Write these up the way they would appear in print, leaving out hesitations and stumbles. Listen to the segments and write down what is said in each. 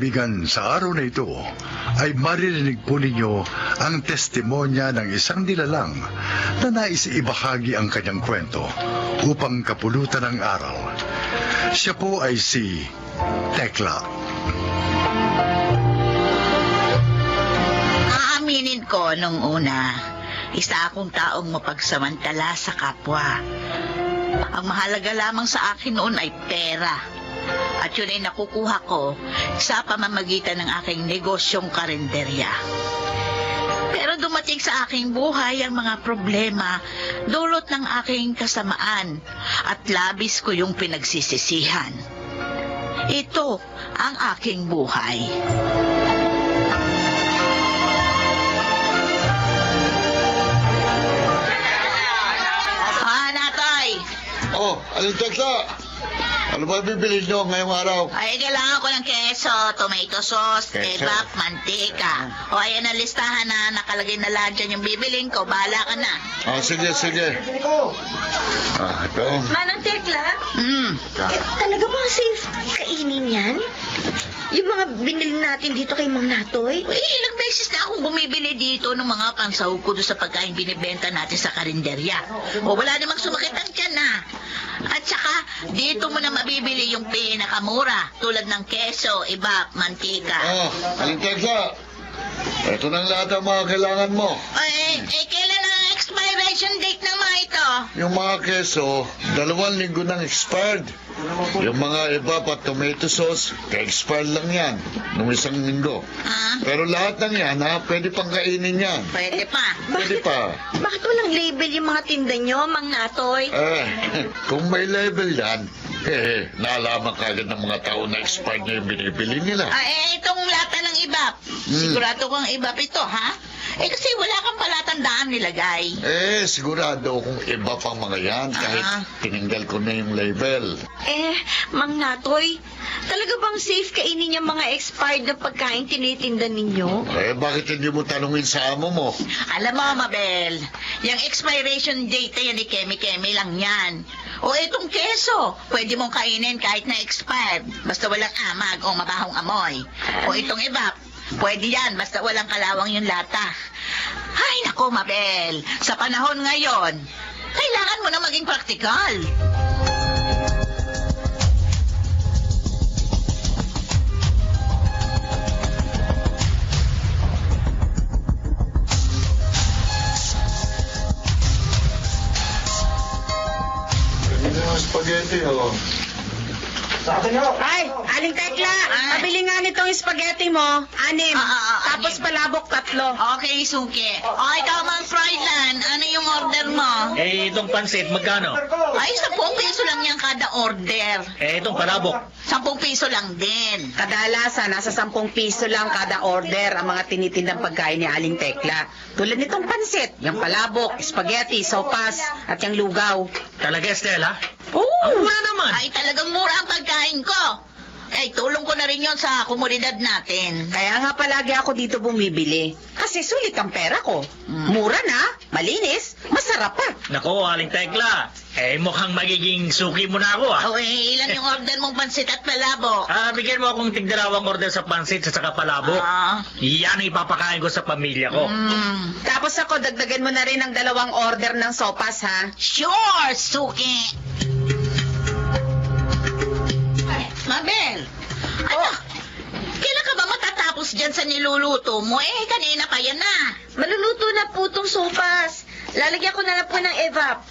kaibigan, sa araw na ito ay maririnig po ninyo ang testimonya ng isang nilalang na nais ibahagi ang kanyang kwento upang kapulutan ng aral. Siya po ay si Tekla. Aaminin ko nung una, isa akong taong mapagsamantala sa kapwa. Ang mahalaga lamang sa akin noon ay pera. At yun ay nakukuha ko sa pamamagitan ng aking negosyong karinderya. Pero dumating sa aking buhay ang mga problema dulot ng aking kasamaan at labis ko yung pinagsisisihan. Ito ang aking buhay. Natoy! Oh, Aling Tekla! Ano ba bibili nyo ngayong araw? Ay, kailangan ko ng keso, tomato sauce, Keso. kebab, mantika. O, ayan ang listahan na nakalagay na lahat dyan yung bibiling ko. Bahala ka na. Ah, sige. Ito. Manang Tekla, Talaga ba safe kainin yan? Yung mga binili natin dito kay Mang Natoy? Uy, ilang beses na akong bumibili dito ng mga pansahog ko doon sa pagkain binibenta natin sa karinderya. O, wala namang sumakit ang tiyan na. At saka, dito mo na mabibili yung pinakamura, tulad ng keso, iba, mantika. Ah, Aling Tekla! Ito na lahat ang mga kailangan mo. Kailan ang expiration date ng mga ito? Yung mga keso, 2 linggo nang expired. Yung mga iba pa tomato sauce, ka-expired lang yan, nung 1 linggo. Ah, Pero lahat ng yan, pwede pang kainin yan. pwede pa. Pwede pa. Bakit walang label yung mga tinda nyo, Mang Natoy? Kung may level yan, naalaman kagad ng mga tao na expired na yung binibili nila. Itong lata ng ibap. Sigurado kong ibap ito, ha? Kasi wala kang palatandaan nilagay. Sigurado kung iba pang mga yan kahit tinanggal ko na yung label. Mang Natoy, talaga bang safe kainin yung mga expired na pagkain tinitinda ninyo? Bakit hindi mo tanungin sa amo mo? Alam mo, Mabel, yung expiration date na yan ni Kemi-Kemi lang yan. O itong keso, pwede mong kainin kahit na expired, basta walang amag o mabahong amoy. O itong ibap, pwede yan, basta walang kalawang yung lata. Ay, nako, Mabel, sa panahon ngayon, kailangan mo na maging praktikal. Hindi yung spaghetti, oh. ay, Aling Tekla, pabili nga nitong spaghetti mo, 6. Tapos anim. palabok 3. Okay, Suki. O, ikaw, Mang Froilan, ano yung order mo? Itong pansit, magkano? Ay, 10 piso lang yan kada order. Itong palabok. 10 piso lang din. Kadalasan, nasa 10 piso lang kada order ang mga tinitindang pagkain ni Aling Tekla. Tulad nitong pansit, yung palabok, spaghetti, sopas, at yung lugaw. Talaga, Estela? Oo! Wala naman. Ay, talagang mura ang pagkain ko. Ay, tulong ko na rin yon sa komunidad natin. Kaya nga palagi ako dito bumibili. Kasi sulit ang pera ko. Mura na, malinis, masarap pa. Nako, Aling Tekla. Mukhang magiging suki mo na ako, ah. O, ilan yung order mong pansit at palabok? Bigyan mo akong tigdalawang order sa pansit at saka palabok. Yan ang ipapakain ko sa pamilya ko. Tapos ako, dagdagan mo na rin ang 2 order ng sopas, ha? Sure, Suki. Mabel, ano? Kailan ka ba matatapos dyan sa niluluto mo? Kanina pa yan na. Maluluto na po itong sopas. Lalagyan ko na lang po ng evap.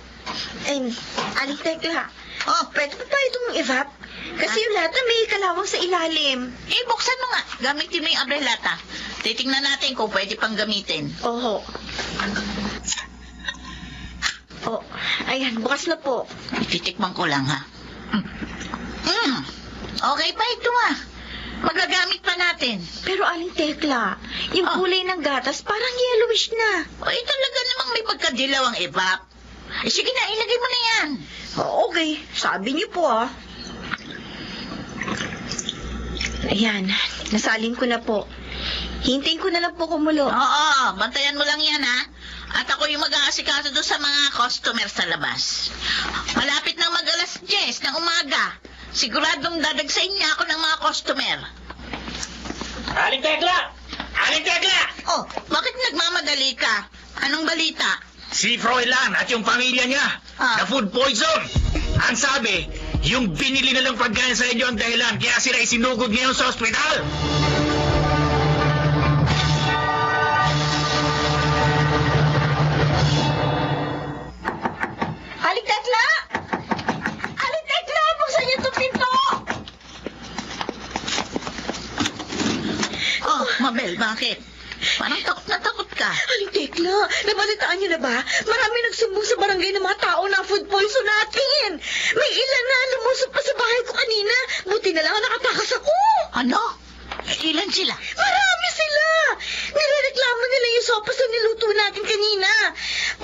Aling Tekla, pwede pa ba itong evap? Kasi yung lata may kalawang sa ilalim. Buksan mo nga. Gamitin mo yung abrelata. Titingnan natin kung pwede pang gamitin. Oho. Ayan, bukas na po. Titikman ko lang, ha? Okay pa ito, ha? Magagamit pa natin. Pero Aling Tekla, yung kulay ng gatas parang yellowish na. Talaga namang may pagkadilaw ang evap. Sige na, ilagay mo na yan. Okay, sabi niyo po Ayan, nasalin ko na po. Hintayin ko na lang po kumulo. Oo, bantayan mo lang yan, ha? At ako yung mag-aasikaso doon sa mga customer sa labas. Malapit na mag-alas 10 ng umaga. Siguradong dadagsain niya ako ng mga customer. Aling Tekla! Aling Tekla! Oh, bakit nagmamadali ka? Anong balita? Si Froilan at yung pamilya niya, Ah. na food poison. Ang sabi, yung binili nilang pagkain sa inyo ang dahilan, kaya sila isinugod ngayon sa ospital. Aling Tekla! Aling Tekla, buksan niyo itong pinto! Oh, Mabel, bakit? Parang takot na takot ka. Aling Tekla, nabalitaan niyo na ba? Marami nagsumbong sa barangay ng mga tao na food poison natin. May ilan na lumusot pa sa bahay ko kanina. Buti na lang nakatakas ako. Ano? Ilan sila? Marami sila! Nirereklamo nila yung sopas na niluto natin kanina.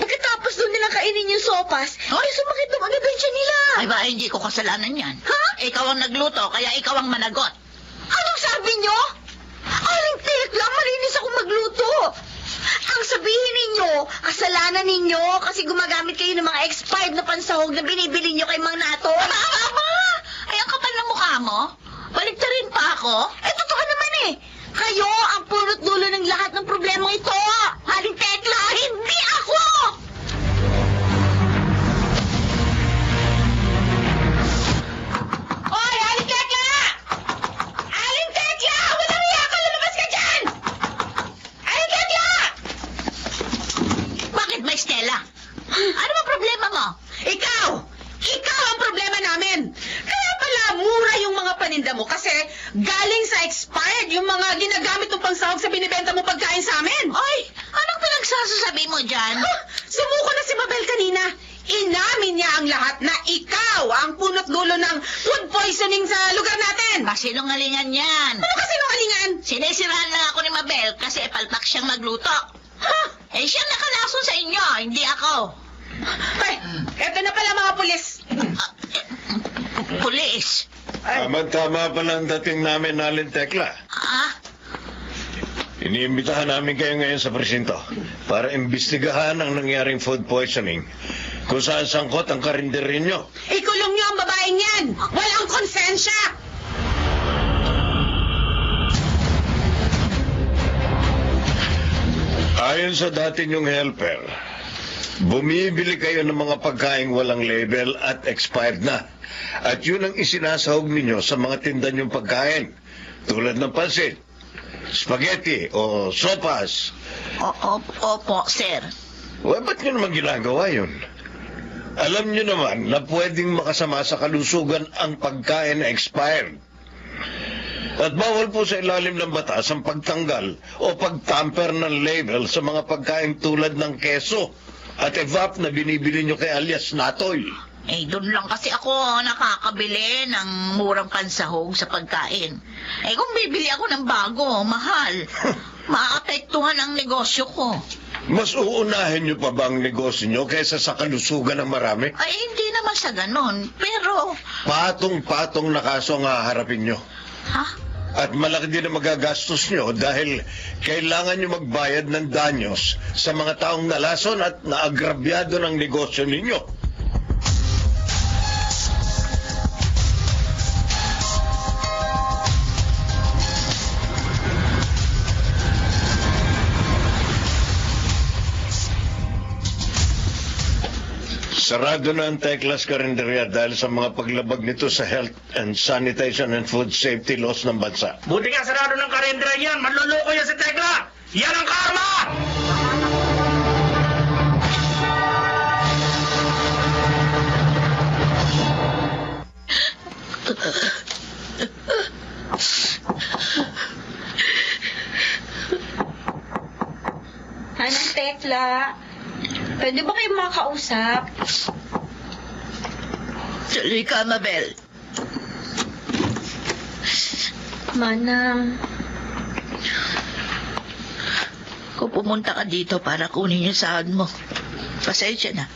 Pagkatapos doon nila kainin yung sopas, ay sumakit ng ang ebensya nila. Ay ba, hindi ko kasalanan yan. Ha? Ikaw ang nagluto, kaya ikaw ang managot. Anong sabi nyo? Aling Tekla, malinis ako magluto. Ang sabihin ninyo, kasalanan ninyo kasi gumagamit kayo ng mga expired na pansahog na binibili nyo kay Mang Nato. Aba! Ay, ang kapal ng mukha mo? Baliktarin pa ako? Eh, totoo naman eh. Kayo ang punot dulo ng lahat ng problema ito. Aling Tekla, hindi ako! Oy, Aling Tekla! Aling Tekla! Walang iya ka! Lumabas ka dyan! Aling Tekla! Bakit ba, Stella? Ano ba problema mo? Ikaw! Ikaw ang problema namin! Kaya pala mura yung mga paninda mo kasi galing sa expired yung mga ginagamit ng pangsahog sa binibenta mo pagkain sa amin. Ay, anong pinagsasasabi mo dyan? Sumuko na si Mabel kanina. Inamin niya ang lahat na ikaw ang punot dulo ng food poisoning sa lugar natin. Masinungalingan yan. Ano kasi nungalingan? Sinisirahan lang ako ni Mabel kasi palpak siyang magluto. Ha? Eh, siyang nakalason sa inyo, hindi ako. Ay, eto na pala mga pulis. Pulis. Tama pala ang dating namin, Aling Tekla. Ah? Iniimbitahan namin kayo ngayon sa presinto para imbestigahan ang nangyaring food poisoning kung saan sangkot ang karinderya nyo. Ikulong niyo ang babaeng yan. Walang konsensya. Ayon sa dati nyong helper, bumibili kayo ng mga pagkaing walang label at expired na. At yun ang isinasahog ninyo sa mga tinda nyong pagkain, tulad ng pansit, spaghetti o sopas. Opo, sir. Ba't nyo naman ginagawa yun? Alam nyo naman na pwedeng makasama sa kalusugan ang pagkain na expired. At bawal po sa ilalim ng batas ang pagtanggal o pagtamper ng label sa mga pagkain tulad ng keso at evap na binibili nyo kay alias Natoy. Eh, doon lang kasi ako nakakabili ng murang pansahog sa pagkain. Eh, kung bibili ako ng bago, mahal, maapektuhan ang negosyo ko. Mas uunahin nyo pa ba ang negosyo nyo kaysa sa kalusugan ng marami? Ay, hindi naman sa ganon. Pero, Patong-patong na kaso ang haharapin nyo. ha? At malaki din ang magagastos nyo dahil kailangan nyo magbayad ng danyos sa mga taong nalason at naagrabyado ng negosyo ninyo. Sarado na ang Teklas Karinderya dahil sa mga paglabag nito sa health and sanitation and food safety laws ng bansa. Buti nga sarado ng karendra yan. Manloloko yan si Tekla. Yan ang karma! Anong Tekla? Pwede ba kayo makausap? Tuloy ka, Mabel. Manang, Kung pumunta ka dito para kunin yung sahod mo, pasensya na.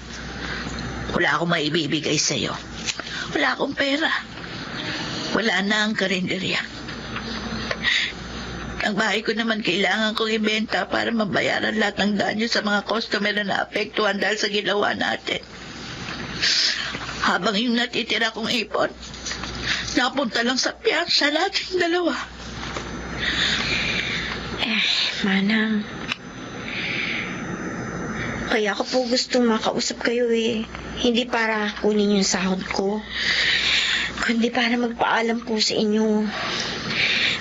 Wala akong maibibigay sa'yo. Wala akong pera. Wala na ang karinderya. Ang bahay ko naman kailangan kong ibenta para mabayaran lahat ng danyo sa mga customer na naapektuhan dahil sa ginawa natin. Habang yung natitira kong ipon, napunta lang sa piyansa nating dalawa. Manang, kaya ako po gustong makausap kayo eh. Hindi para kunin yung sahod ko, kundi para magpaalam po sa inyo.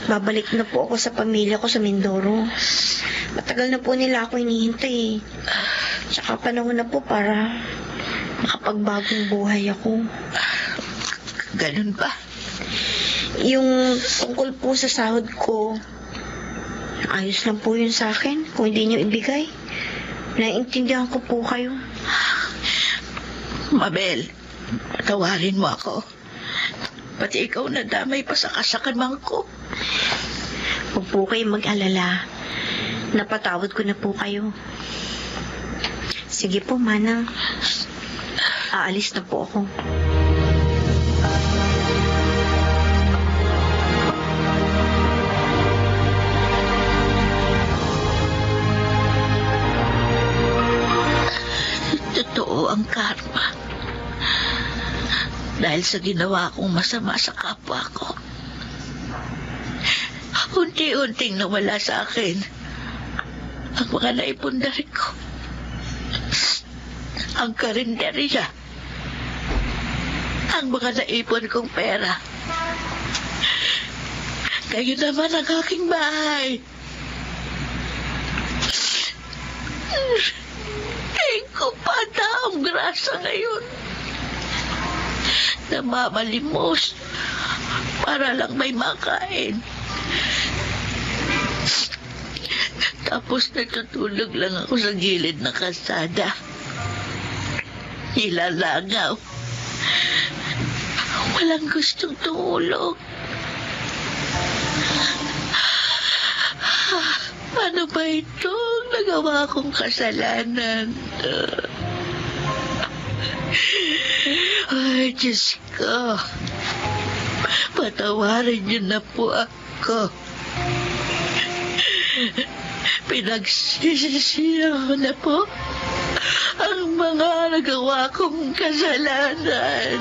Babalik na po ako sa pamilya ko sa Mindoro. Matagal na po nila ako hinihintay. Tsaka panahon na po para makapagbagong buhay ako. Ganun ba? Yung tungkol po sa sahod ko, ayos lang po yun sa akin kung hindi niyo ibigay. Naiintindihan ko po kayo. Mabel, patawarin mo ako. Pati ikaw nadamay pa sa kasakaman ko. Huwag po kayong mag-alala. Napatawad ko na po kayo. Sige po, Manang. Aalis na po ako. Totoo ang karma. Dahil sa ginawa kong masama sa kapwa ko. Unti-unting nawala sa akin ang mga naipundari ko. Ang karinderya. Ang mga naipon kong pera. Kayo naman ang aking bahay. Tingin ko pa ang grasa ngayon. Namamalimos para lang may makain. Tapos natutulog lang ako sa gilid ng kalsada. Nilalangaw. Walang gustong tumulong. Ano ba ito? Nagawa kong kasalanan. Ay, Diyos ko. Patawarin niyo na po ako. Pinagsisisihan ko na po ang mga nagawa kong kasalanan.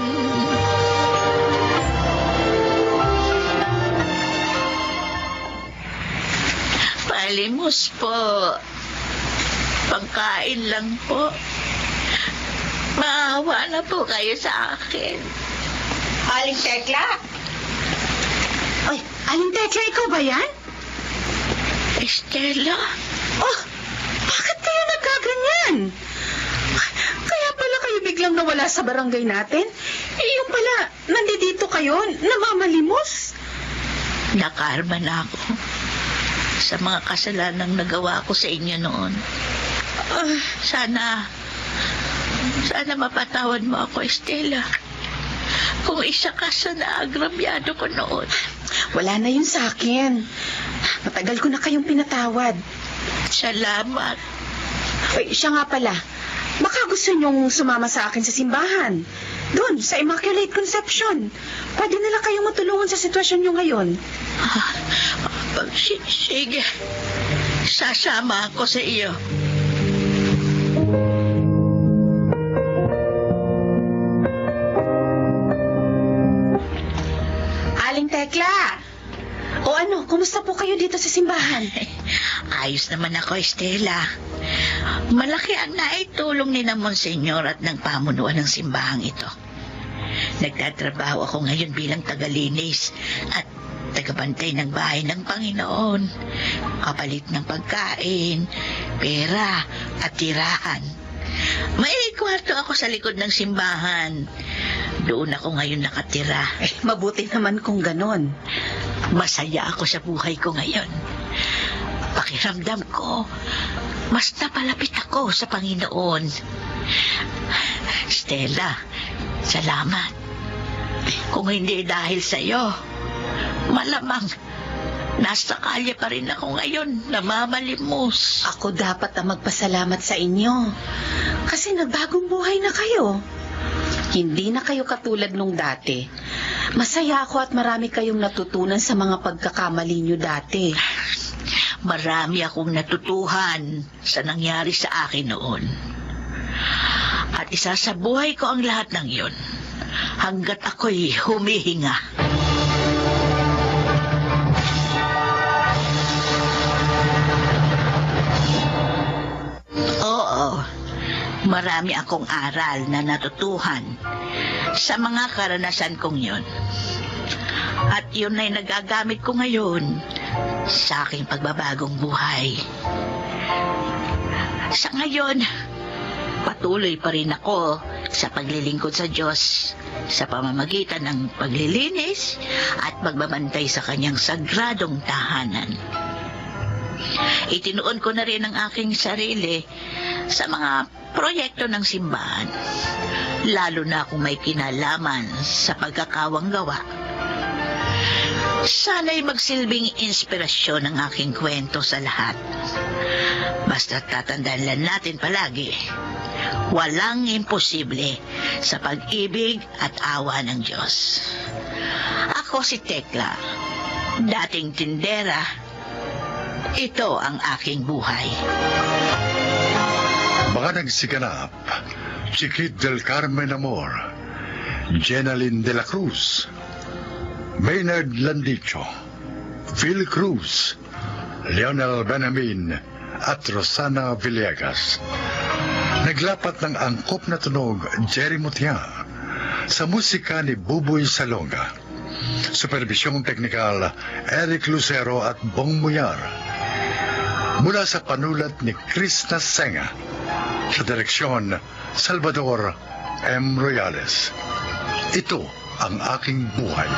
Palimos po. Pangkain lang po. Maawa na po kayo sa akin. Aling Tekla? Ay, Aling Tekla, ikaw ba yan? Estela? Oh, bakit kayo nagkaganyan? Kaya pala kayo biglang nawala sa barangay natin? Yung pala, nandito kayo, namamalimos. Nakarma na ako sa mga kasalanang nagawa ko sa inyo noon. Sana mapatawad mo ako, Estela. Kung isa ka sa naagrabyado ko noon. Wala na yun sa akin. Matagal ko na kayong pinatawad. Salamat. Ay, siya nga pala. Baka gusto niyong sumama sa akin sa simbahan. Doon, sa Immaculate Conception. Pwede nila kayong matulungan sa sitwasyon niyo ngayon. Sige. Sasama ako sa iyo. Aling Tekla! O ano, kumusta po kayo dito sa simbahan? Ayos naman ako, Estela. Malaki ang naitulong ni na Monsenyor at ng pamunuan ng simbahang ito. Nagtatrabaho ako ngayon bilang tagalinis at tagabantay ng bahay ng Panginoon. Kapalit ng pagkain, pera at tirahan. May kwarto ako sa likod ng simbahan. Doon ako ngayon nakatira. Mabuti naman kung ganon. Masaya ako sa buhay ko ngayon. Pakiramdam ko, mas napalapit ako sa Panginoon. Stella, salamat. Kung hindi dahil sa iyo, malamang nasa kalye pa rin ako ngayon, namamalimos. Ako dapat ang magpasalamat sa inyo. Kasi nagbagong buhay na kayo. Hindi na kayo katulad nung dati. Masaya ako at marami kayong natutunan sa mga pagkakamali nyo dati. Marami akong natutuhan sa nangyari sa akin noon. At isasabuhay ko ang lahat ng yun hanggat ako'y humihinga. Marami akong aral na natutuhan sa mga karanasan kong yun. At yun ay nagagamit ko ngayon sa aking pagbabagong buhay. Sa ngayon, patuloy pa rin ako sa paglilingkod sa Diyos sa pamamagitan ng paglilinis at pagbabantay sa kanyang sagradong tahanan. Itinuon ko na rin ang aking sarili sa mga proyekto ng simbahan, lalo na kung may kinalaman sa pagkakawang gawa. Sana'y magsilbing inspirasyon ang aking kwento sa lahat. Basta tatandaan lang natin palagi, walang imposible sa pag-ibig at awa ng Diyos. Ako si Tekla, dating tindera. Ito ang aking buhay. Mga nagsiganap, Chiquit del Carmen Amor, Jenaline de la Cruz, Maynard Landicho, Phil Cruz, Leonel Benamin, at Rosana Villegas. Naglapat ng angkop na tunog Jerry Mutia, sa musika ni Buboy Salonga. Supervisyong teknikal Eric Lucero at Bong Muyar. Mula sa panulat ni Krishna Senga. Sa direksyon Salvador M. Royales. Ito ang aking buhay.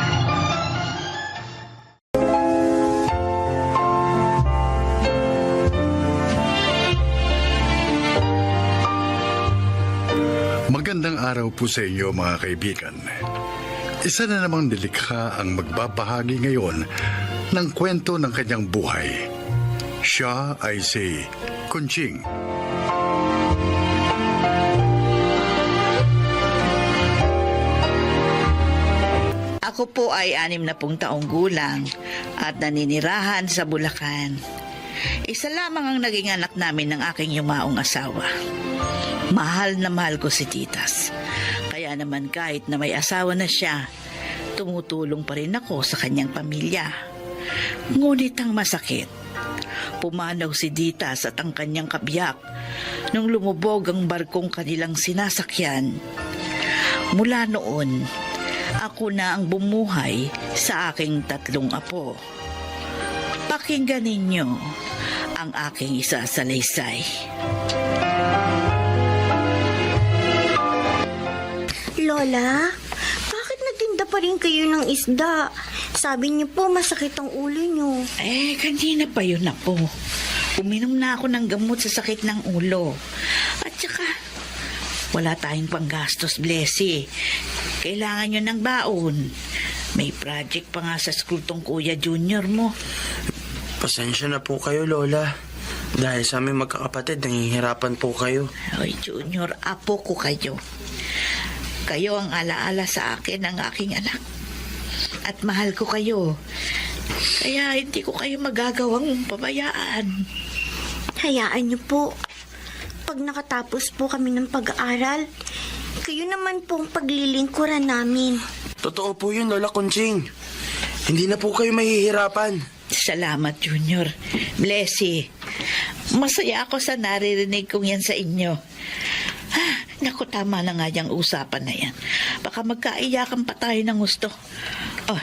Magandang araw po sa inyo mga kaibigan. Isa na namang nilikha ang magbabahagi ngayon ng kwento ng kanyang buhay. Siya ay si Kunching. Ako po ay 60 taong gulang at naninirahan sa Bulacan. Isa lamang ang naging anak namin ng aking yumaong asawa. Mahal na mahal ko si Titas. Kaya naman kahit na may asawa na siya, tumutulong pa rin ako sa kanyang pamilya. Ngunit ang masakit, pumanaw si Titas at ang kanyang kabiyak nung lumubog ang barkong kanilang sinasakyan. Mula noon, ako na ang bumuhay sa aking 3 apo. Pakinggan ninyo ang aking isasalaysay. Lola, bakit nagtinda pa rin kayo ng isda? Sabi niyo po masakit ang ulo niyo. Kanina pa yun na po. Uminom na ako ng gamot sa sakit ng ulo. At saka, wala tayong panggastos, Blessy. Kailangan nyo ng baon. May project pa nga sa school tong Kuya Junior mo. Pasensya na po kayo, Lola. Dahil sa aming magkakapatid, nangihirapan po kayo. Ay, Junior, apo ko kayo. Kayo ang alaala sa akin ng aking anak. At mahal ko kayo. Kaya hindi ko kayo magagawang pabayaan. Hayaan niyo po. Pag nakatapos po kami ng pag-aaral, kayo naman po ang paglilingkuran namin. Totoo po yun, Lola Kunching. Hindi na po kayo mahihirapan. Salamat, Junior. Blessy, masaya ako sa naririnig kong yan sa inyo. Naku, tama na nga yung usapan na yan. Baka magkaiyakan pa tayo ng gusto. Oh,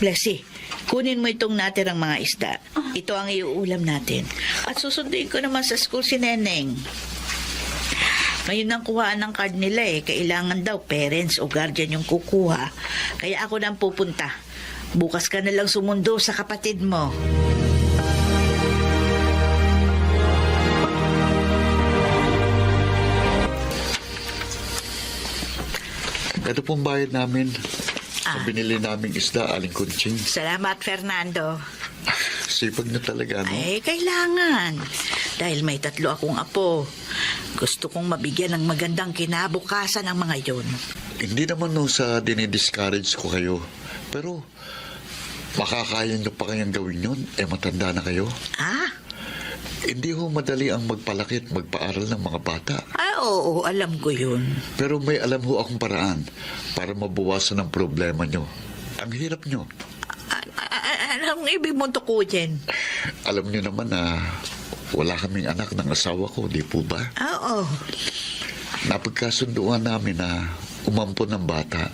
Blessy, kunin mo itong natirang mga isda. Ito ang iuulam natin. At susunduin ko naman sa school si Neneng. Ngayon ang kuhaan ng card nila kailangan daw parents o guardian yung kukuha. Kaya ako nang pupunta. Bukas ka na lang sumundo sa kapatid mo. Ito pong bayad namin sa binili naming isda, Aling Kunching. Salamat, Fernando. Sipag na talaga, no? Kailangan. Dahil may 3 akong apo. Gusto kong mabigyan ng magandang kinabukasan ng mga yon. Hindi naman no sa dinidiscourage ko kayo. Pero, makakaya nyo pa kayang gawin yun? Matanda na kayo. Hindi ho madali ang magpalaki at magpaaral ng mga bata. Oo, alam ko yun. Pero may alam ho akong paraan para mabawasan ang problema nyo. Ang hirap nyo. Anong ibig mo tukuyin? Alam nyo naman na wala kaming anak ng asawa ko, di po ba? Oo. napagkasunduan namin na umampon ng bata.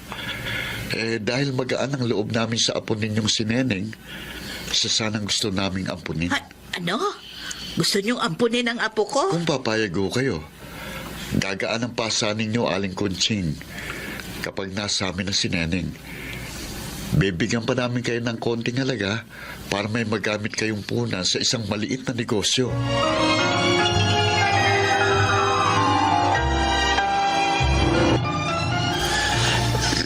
Dahil magaan ang loob namin sa apo ninyong si Neneng, sanang gusto naming ampunin. Ano? Gusto niyong ampunin ang apo ko? Kung papayag ho kayo, gagaan ang pasa ninyo, Aling Kunching, kapag nasa amin na si Neneng. Bibigyan pa namin kayo ng konting halaga para may magamit kayong punan sa isang maliit na negosyo.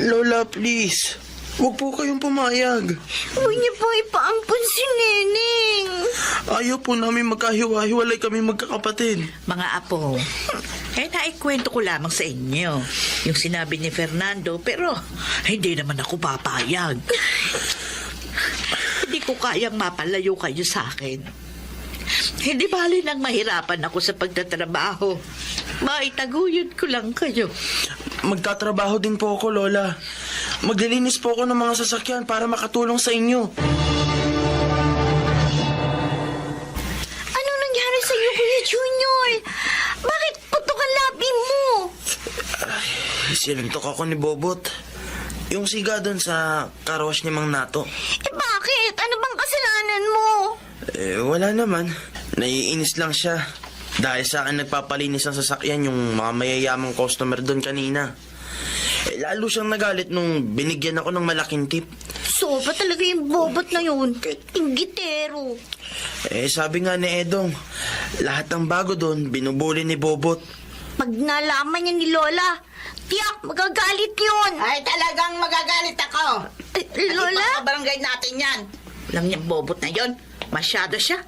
Lola, please. Huwag po kayong pumayag. Huwag niyo po ipaampun si Neneng. Ayaw po namin magkahiwa-hiwalay kami magkakapatid. Mga apo, naikwento ko lamang sa inyo yung sinabi ni Fernando, pero hindi naman ako papayag. Hindi ko kayang mapalayo kayo sa akin. Hindi bali nang mahirapan ako sa pagtatrabaho. Maitaguyod ko lang kayo. Magtatrabaho din po ako, Lola. Maglilinis po ako ng mga sasakyan para makatulong sa inyo. Anong nangyari sa iyo, Kuya Junior? Bakit putok ang labi mo? Sinuntok ako ni Bobot. Yung siga doon sa carwash ni Mang Nato. Bakit? Ano bang kasalanan mo? Wala naman. Naiinis lang siya. Dahil sa akin nagpapalinis ang sasakyan yung mga mayayamang customer doon kanina. Lalo siyang nagalit nung binigyan ako ng malaking tip. Soba talaga yung Bobot na yun. Inggitero. Sabi nga ni Edong, lahat ng bago doon binubuli ni Bobot. Pag nalaman niya ni Lola, tiyak, magagalit yun. Ay, talagang magagalit ako. Lola? Barangay natin yan. Alam niya, Bobot na yon. Masyado siya.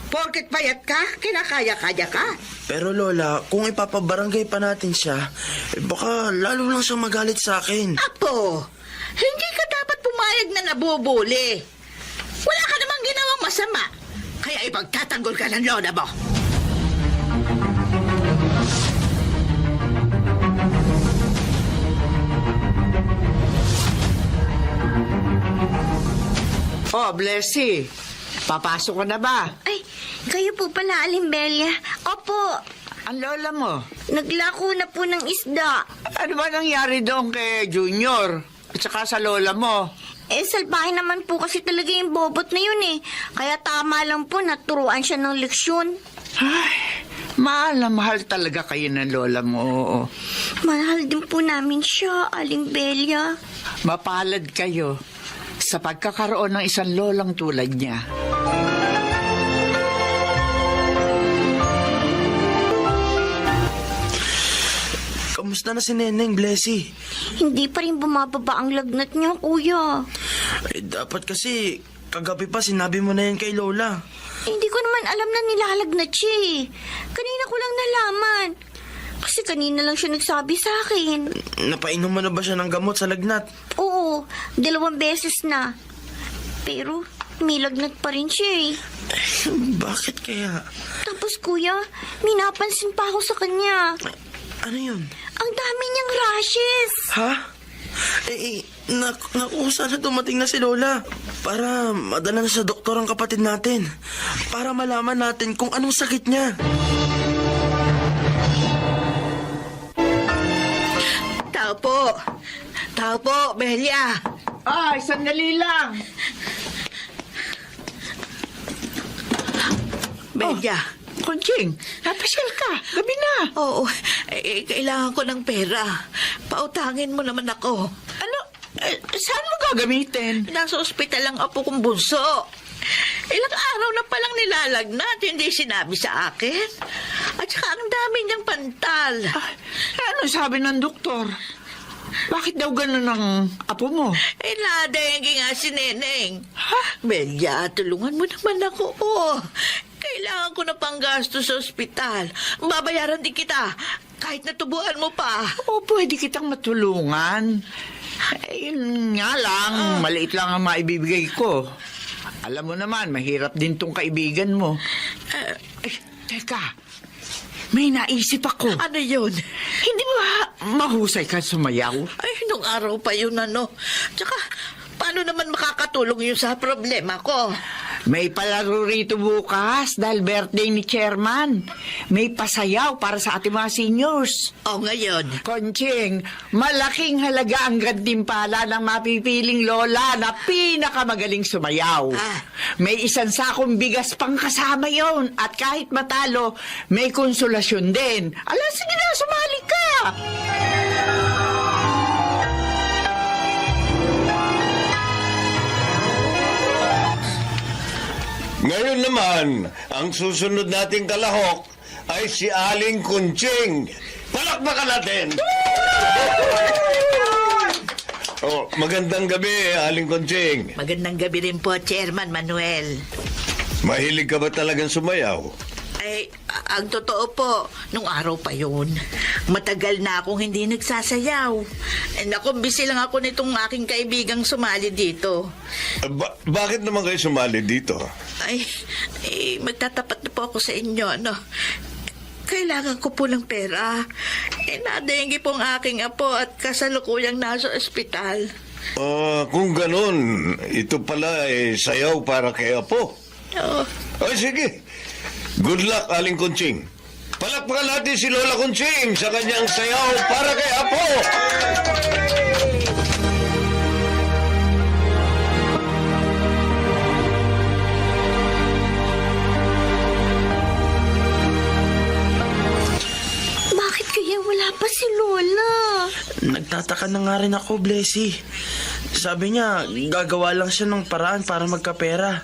Porket payat ka, kinakaya-kaya ka. Pero Lola, kung ipapabarangay pa natin siya, baka lalo lang siya magalit sa akin. Apo, hindi ka dapat pumayag na nabubuli. Wala ka namang ginawang masama. Kaya ipagtatanggol ka ng lola mo. Oh, Blessy. Papasok ka na ba? Ay, kayo po pala, Alimbelia. Opo, Ang lola mo. naglako na po ng isda. Ano ba nangyari doon kay Junior? At saka sa lola mo? Salbahe naman po kasi talaga yung Bobot na yun eh. Kaya tama lang po, naturuan siya ng leksyon. Ay, mahal na mahal talaga kayo ng lola mo. Oo. Mahal din po namin siya, Alimbelia. Mapalad kayo sa pagkakaroon ng isang lolang tulad niya. Kamusta na si Neneng, Blessy? Hindi pa rin bumababa ang lagnat niya, kuya. Dapat kasi kagabi pa sinabi mo na yan kay Lola. Hindi ko naman alam na nilalagnat siya eh. Kanina ko lang nalaman. Kasi kanina lang siya nagsabi sa akin. Napainom mo na ba siya ng gamot sa lagnat? Oo, 2 beses na. Pero may lagnat pa rin siya eh. Bakit kaya? Tapos kuya, may napansin pa ako sa kanya. Ano yun? Ang dami niyang rashes. Ha? Naku, sana dumating na si Lola. Para madala na sa doktor ang kapatid natin. Para malaman natin kung anong sakit niya. Tao po, Belia. Ay, sandali lang. Belia. Kunching, napasyal ka. Gabi na. Oo, kailangan ko ng pera. Pautangin mo naman ako. Ano? Saan mo gagamitin? Nasa ospital ang apo kong bunso. Ilang araw na palang nilalagnat, hindi sinabi sa akin. At saka ang dami niyang pantal. Ano sabi ng doktor? Bakit daw ganun ang apo mo? Nadenggi nga si Neneng. Ha? Belia, tulungan mo naman ako. Kailangan ko na panggasto sa ospital. Babayaran din kita. Kahit natubuan mo pa. O, pwede kitang matulungan. Yun nga lang, maliit lang ang maibibigay ko. Alam mo naman, mahirap din tong kaibigan mo. Teka, may naisip ako. Ano yun? Hindi ba mahusay ka sumayaw? Ay, nung araw pa yun, ano. Tsaka, paano naman makakatulong yun sa problema ko? May palaro rito bukas dahil birthday ni Chairman. May pasayaw para sa ating mga seniors. O ngayon, Konching, malaking halaga ang gantimpala ng mapipiling lola na pinakamagaling sumayaw. Ah. May isang sakong bigas pang kasama yon at kahit matalo, may konsolasyon din. Ala, sige na, sumali ka! Ngayon naman, ang susunod nating kalahok ay si Aling Kunching. Palakpakan natin! Oh, magandang gabi, Aling Kunching. magandang gabi rin po, Chairman Manuel. Mahilig ka ba talagang sumayaw? Ay, ang totoo po, nung araw pa yun, matagal na akong hindi nagsasayaw. Naku, busy lang ako nitong aking kaibigang sumali dito. Bakit naman kayo sumali dito? Ay, magtatapat na po ako sa inyo, ano. Kailangan ko po ng pera. Nadayanggi po ang aking apo at kasalukuyang nasa ospital. Kung ganun, ito pala ay sayaw para kay Apo. Oh, Ay, sige. Good luck, Aling Kunching. Palakpakan natin si Lola Kunching sa kanyang sayaw para kay Apo. Bakit kaya wala pa si Lola? Nagtataka na nga rin ako, Blessy. Sabi niya, gagawa lang siya ng paraan para magkapera.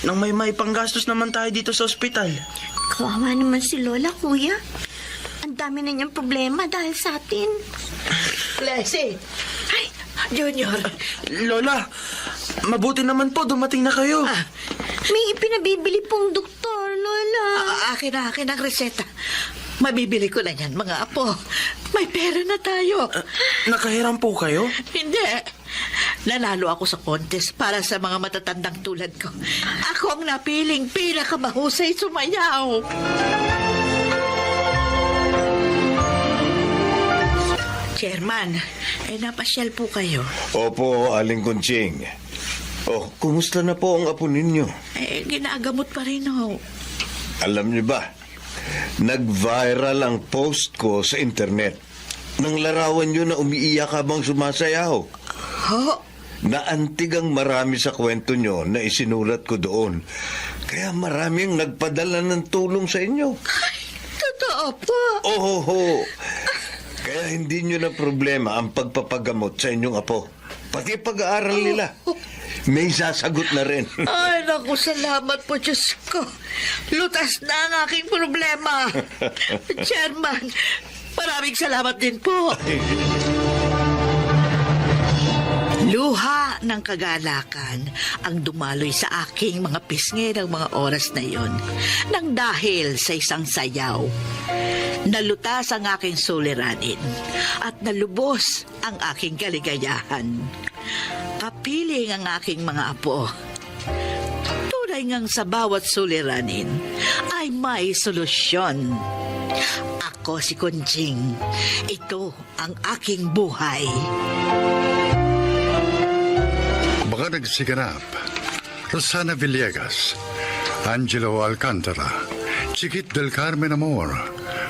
Nang may panggastos naman tayo dito sa ospital. Kawawa naman si Lola, kuya. Ang dami na niyang problema dahil sa atin. Leslie! Ay, Junior! Lola, mabuti naman po dumating na kayo. May ipinabibili pong doktor, Lola. Akin ang reseta. Mabibili ko na yan, mga apo. May pera na tayo. Nakahiram po kayo? Hindi. Nanalo ako sa contest para sa mga matatandang tulad ko. Ako ang napiling pinakamahusay sumayaw. Chairman, napasyal po kayo. Opo, Aling Kunching. Oh, kumusta na po ang apo ninyo? Ginagamot pa rin ho. Alam niyo ba, nag-viral ang post ko sa internet. Nang larawan niyo na umiiyak habang sumasayaw. Ho? Naantig ang marami sa kwento niyo na isinulat ko doon. Kaya maraming nagpadala ng tulong sa inyo. Totoo po. Oho. Kaya hindi niyo na problema ang pagpapagamot sa inyong apo. Pati pag-aaral nila. May sasagot na rin. Ay, naku, salamat po, Diyos ko. Lutas na ang aking problema. Chairman, maraming salamat din po. Luha ng kagalakan ang dumaloy sa aking mga pisngi ng mga oras na yon. Nang dahil sa isang sayaw, nalutas ang aking suliranin at nalubos ang aking kaligayahan. Kapiling ang aking mga apo. Tunay ngang sa bawat suliranin ay may solusyon. Ako si Kunching. Ito ang aking buhay. Mga nagsiganap, Rosana Villegas, Angelo Alcantara, Chiquit del Carmen Amor,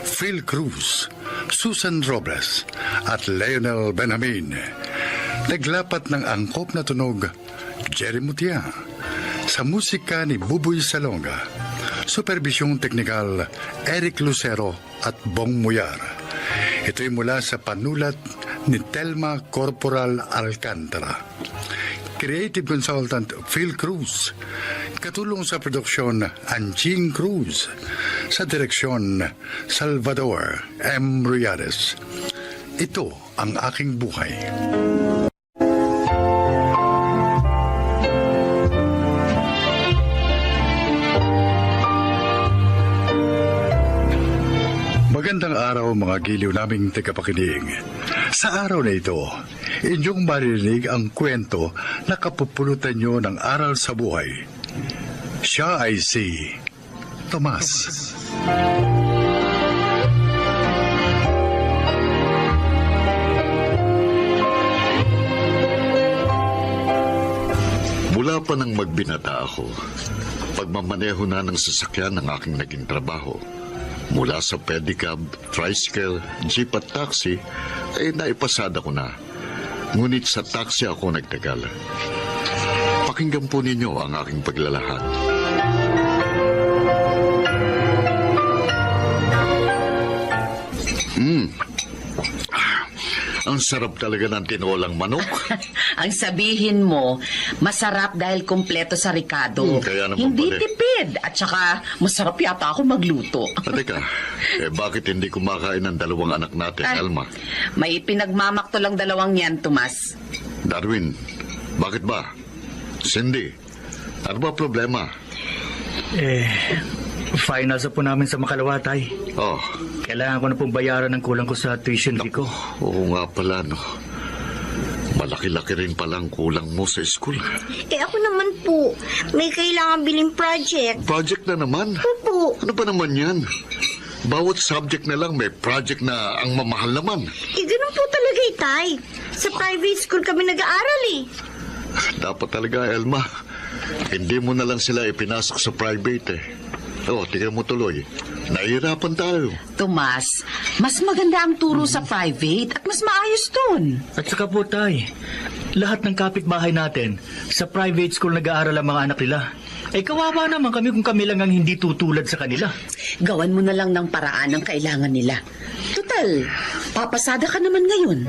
Phil Cruz, Susan Robles, at Leonel Benjamin. Naglapat ng angkop na tunog, Jerry Mutia. Sa musika ni Buboy Salonga, superbisyong teknikal, Eric Lucero at Bong Muyar. Ito'y mula sa panulat ni Telma Corporal Alcantara. Creative Consultant Phil Cruz. Katulong sa produksyon Anjing Cruz. Sa direksyon Salvador M. Riares. Ito ang aking buhay. Magandang araw mga giliw naming tagapakinig. Sa araw na ito, inyong maririnig ang kwento na kapupulutan nyo ng aral sa buhay. Siya ay si Tomas. Mula pa pa nang magbinata ako, pagmamaneho na ng sasakyan ng aking naging trabaho. Mula sa pedicab, tricycle, jeep at taxi, ay naipasada ko na. Ngunit sa taxi ako nagtagal. Pakinggan po ninyo ang aking paglalahad. Ang sarap talaga ng tinolang manok. Ang sabihin mo, masarap dahil kompleto sa Ricardo. Kaya naman Hindi pala. tipid. At saka, masarap yata ako magluto. Teka, bakit hindi kumakain ng dalawang anak natin, Ay, Alma? May pinagmamakto lang dalawang yan, Tomas. Darwin, bakit ba? Cindy, ano ba problema? Finals po namin sa Makalawatay. Oh, Kailangan ko na pong bayaran ng kulang ko sa tuition fee ko. oo nga pala, no. Malaki-laki rin palang kulang mo sa school. Ako naman po, may kailangan biling project. Project na naman? Opo. Ano ba naman yan? Bawat subject na lang may project na ang mamahal naman. Ganun po talaga, Itay. Sa private school kami nag-aaral Dapat talaga, Elma. Hindi mo na lang sila ipinasok sa private eh. Oh, tingnan mo tuloy. Nahihirapan tayo. Tomas, mas maganda ang turo sa private at mas maayos dun. At saka po, Tay, lahat ng kapitbahay natin sa private school nag-aaral ang mga anak nila. Kawawa naman kami kung kami lang ang hindi tutulad sa kanila. Gawan mo na lang ng paraan ang kailangan nila. Total, papasada ka naman ngayon.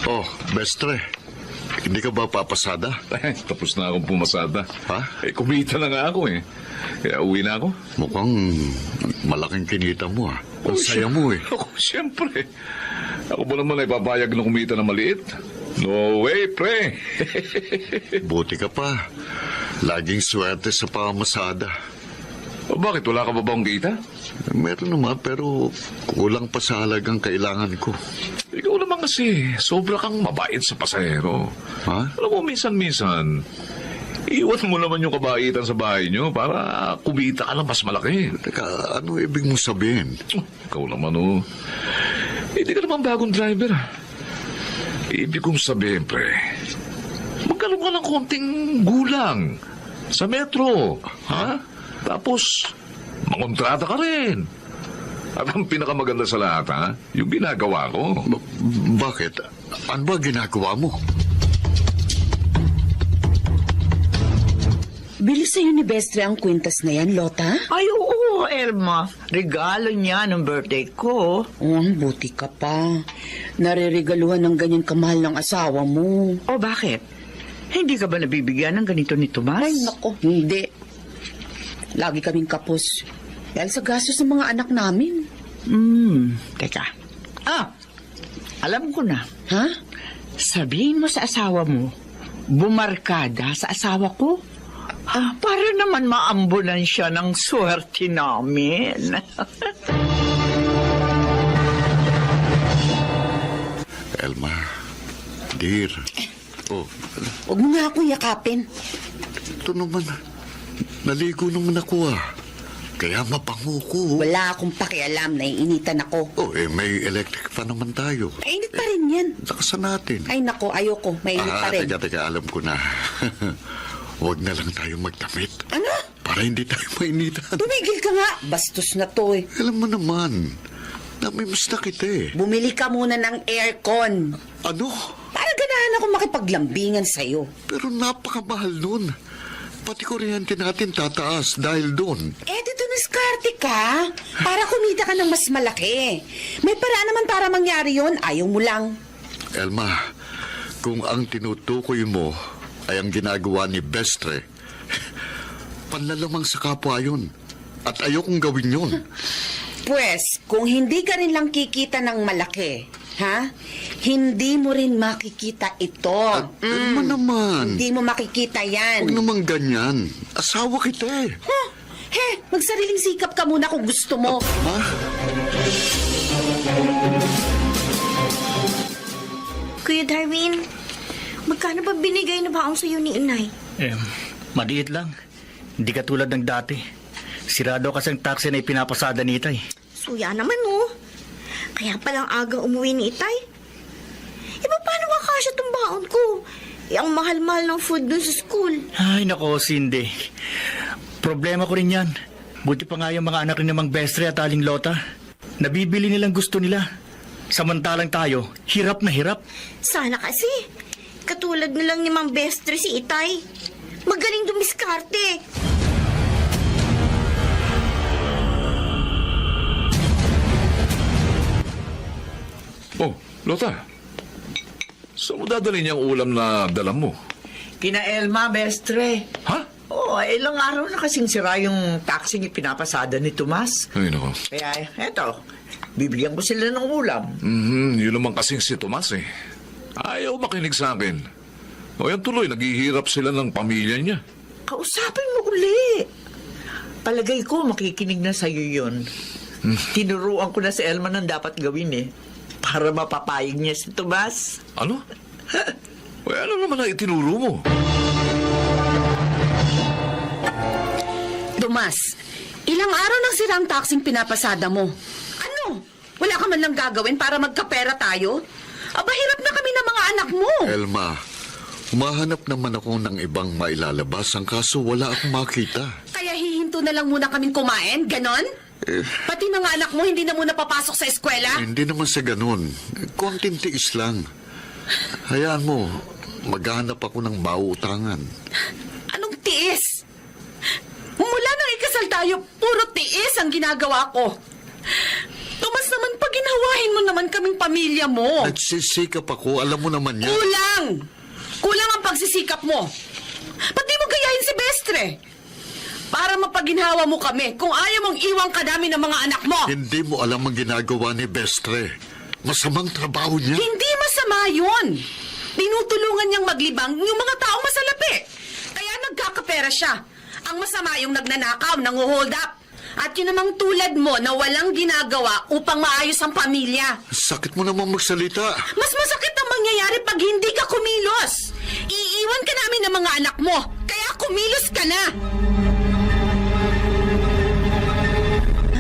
Oh, Bestre. Hindi ka ba papasada? Tapos na akong pumasada. Ha? Kumita na nga ako eh. Kaya uwi na ako. Mukhang malaking kinita mo ah. Ang saya mo eh. Ako, siyempre. Ako ba naman ay papayag na kumita na maliit? No way, pre. Buti ka pa. Laging swerte sa pamasada. O bakit? Wala ka ba bang kita? Meron naman pero kulang pa sa halagang kailangan ko. Ikaw naman kasi, sobra kang mabait sa pasahero. Ha? Alam mo, minsan-minsan, iwan mo naman yung kabaitan sa bahay nyo para kumita ka ng mas malaki. Teka, ano ibig mong sabihin? Ikaw naman, oh. Hindi ka naman bagong driver. Ibig kong sabihin, pre, magkaroon ka ng konting gulang sa metro. Ha? Tapos, mangontrata ka rin. At ang pinakamaganda sa lahat, ha? Yung ginagawa ko. Bakit? Ano ba ginagawa mo? Bili sa'yo ni Bestre ang kwintas na yan, Lota? Ay, oo, Elma. Regalo niya ng birthday ko. Oh, buti ka pa. Naririgaluhan ng ganyan kamahal ng asawa mo. O bakit? Hindi ka ba nabibigyan ng ganito ni Tomas? Ay, nako, hindi. Lagi kaming kapos. Dahil sa gastos ng mga anak namin. Teka. Alam ko na. Ha? Sabihin mo sa asawa mo, bumarkada sa asawa ko. Para naman maambunan siya ng swerte namin. Elma, dear. Oh, Huwag mo nga akong yakapin. ito naman. Naligo naman ako ah. Kaya mapango ko. Wala akong pakialam, naiinitan ako. Oh, may electric fan naman tayo. Mainit pa rin yan. Lakasan natin. Ay nako, ayoko. Mainit pa rin. Teka, alam ko na. Huwag na lang tayo magdamit. Ano? Para hindi tayo mainitan. Tumigil ka nga. Bastos na to eh. Alam mo naman, namimiss na kita eh. Bumili ka muna ng aircon. Ano? Para ganahan ako makipaglambingan sa'yo. Pero napakamahal nun. Pati kuryente natin tataas dahil doon. Dito diskarte ka. Para kumita ka ng mas malaki. May paraan naman para mangyari yon. Ayaw mo lang. Elma, kung ang tinutukoy mo ay ang ginagawa ni Bestre, panlalamang sa kapwa yun. At ayokong gawin yun. Pwes, kung hindi ka rin lang kikita ng malaki, ha? Hindi mo rin makikita ito. Elma naman. Hindi mo makikita yan. Huwag naman ganyan. Asawa kita eh. Magsariling sikap ka muna kung gusto mo. Ha? Kuya Darwin, magkano ba binigay na baong sa'yo ni Inay? Maliit lang. Hindi katulad ng dati. Sirado kasi ang taxi na ipinapasada ni Itay. Suya naman, oh. Kaya palang aga umuwi ni Itay. Paano ka kasya itong baon ko. Ang mahal-mahal ng food dun sa school. Ay, nako, Cindy. Problema ko rin yan. Buti pa nga yung mga anak ni Mang Bestre at Aling Lota. Nabibili nilang gusto nila. Samantalang tayo, hirap na hirap. Sana kasi. Katulad na lang ni Mang Bestre si Itay. Magaling dumiskarte. Oh, Lota. Saan mo dadalhin yung ulam na dala mo? Kina Elma, Bestre. Ha? Oo, ilang araw na kasing sira yung taxing ipinapasada ni Tomas. Ay, nako. Kaya, eto, bibigyan ko sila ng ulam. Yun naman kasing si Tomas eh. Ayaw makinig sa akin. O yan tuloy, naghihirap sila ng pamilya niya. Kausapin mo uli. Palagay ko, makikinig na sa'yo yun. Tinuruan ko na si Elma ng dapat gawin eh. Para mapapayag niya si Tomas. Ano? O ano naman na itinuro mo? Tomas, ilang araw nang sirang taxing pinapasada mo. Ano? Wala ka man lang gagawin para magkapera tayo? Aba, hirap na kami ng mga anak mo. Elma, humahanap naman ako ng ibang mailalabas. Ang kaso wala akong makita. Kaya hihinto na lang muna kaming kumain, ganon? Pati mga anak mo hindi na muna papasok sa eskwela? Hindi naman sa ganun. Konting tiis lang. Hayaan mo, maghanap ako ng mauutangan. Anong tiis? Mula nang ikasal tayo, puro tiis ang ginagawa ko. Tomas naman, pag ginawahin mo naman kaming pamilya mo. Nagsisikap ako, alam mo naman yan. Kulang! Kulang ang pagsisikap mo. Pati mo gayahin si Bestre. Para mapaginhawa mo kami kung ayaw mong iwang kadami ng mga anak mo. Hindi mo alam ang ginagawa ni Bestre. Masamang trabaho niya. Hindi masama yun. Tinutulungan niyang maglibang yung mga taong masalapi. Kaya nagkakapera siya. Ang masama yung nagnanakaw, nanguhold up. At yun namang tulad mo na walang ginagawa upang maayos ang pamilya. Sakit mo naman magsalita. Mas masakit ang mangyayari pag hindi ka kumilos. Iiwan ka namin ng mga anak mo. Kaya kumilos ka na.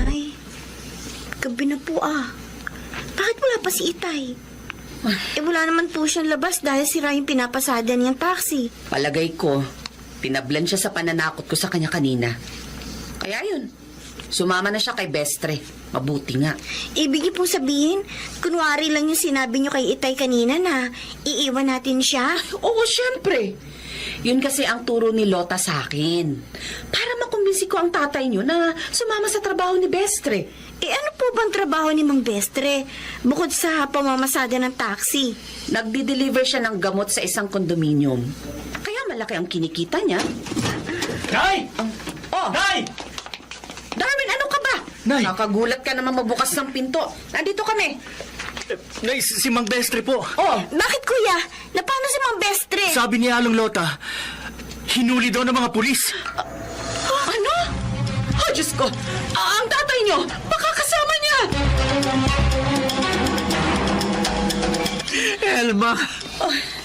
Ay, gabi na po Bakit wala pa si Itay? Wala naman po siyang labas dahil sira yung pinapasada niyang taxi. Palagay ko, pinablan siya sa pananakot ko sa kanya kanina. Kaya yun, sumama na siya kay Bestre. Mabuti nga. Ibig niyo po sabihin, kunwari lang yung sinabi niyo kay Itay kanina na iiwan natin siya? Oo, syempre. Yun kasi ang turo ni Lota sa akin. Para makumbinsi ko ang tatay niyo na sumama sa trabaho ni Bestre. Ano po bang trabaho ni Mang Bestre bukod sa pamamasada ng taxi? Nagdi-deliver siya ng gamot sa isang kondominium. Kaya malaki ang kinikita niya. Nay! Oh! Nay! Darwin, ano ka ba? Nay! Nakagulat ka naman magbukas ng pinto. Nandito kami. Nay, si Mang Bestre po. Oh, Bakit kuya? Napano si Mang Bestre? Sabi ni Along Lota, hinuli daw ng mga pulis. ano? Oh, Diyos ko. Ang tatay niyo, baka kasama niya. Elma!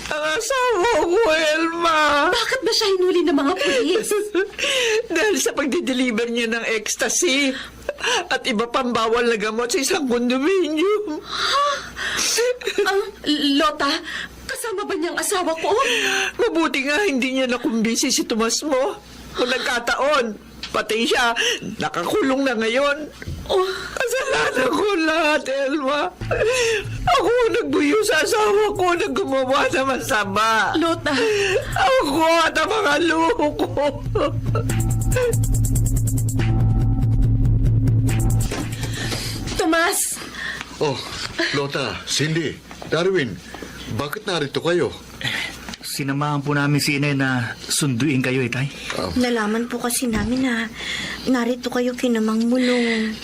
Ang asawa ko, Elma! Bakit ba siya hinuli ng mga pulis? Dahil sa pagdi-deliver niya ng ecstasy at iba pang bawal na gamot sa isang kondominium. Lota, kasama ba niyang asawa ko? Mabuti nga hindi niya nakumbisi si Tomas mo. Kung nagkataon, pati siya, nakakulong na ngayon. Kasalanan ko lahat, Elma. Ako nagbuyo sa asawa ko na gumawa na masama. Lota. Ako at ang mga luho ko. Tomas! Oh, Lota, Cindy, Darwin, bakit narito kayo? Sinamahan po namin si Inay na sunduin kayo, Itay. Nalaman po kasi namin na narito kayo kinamang mulong.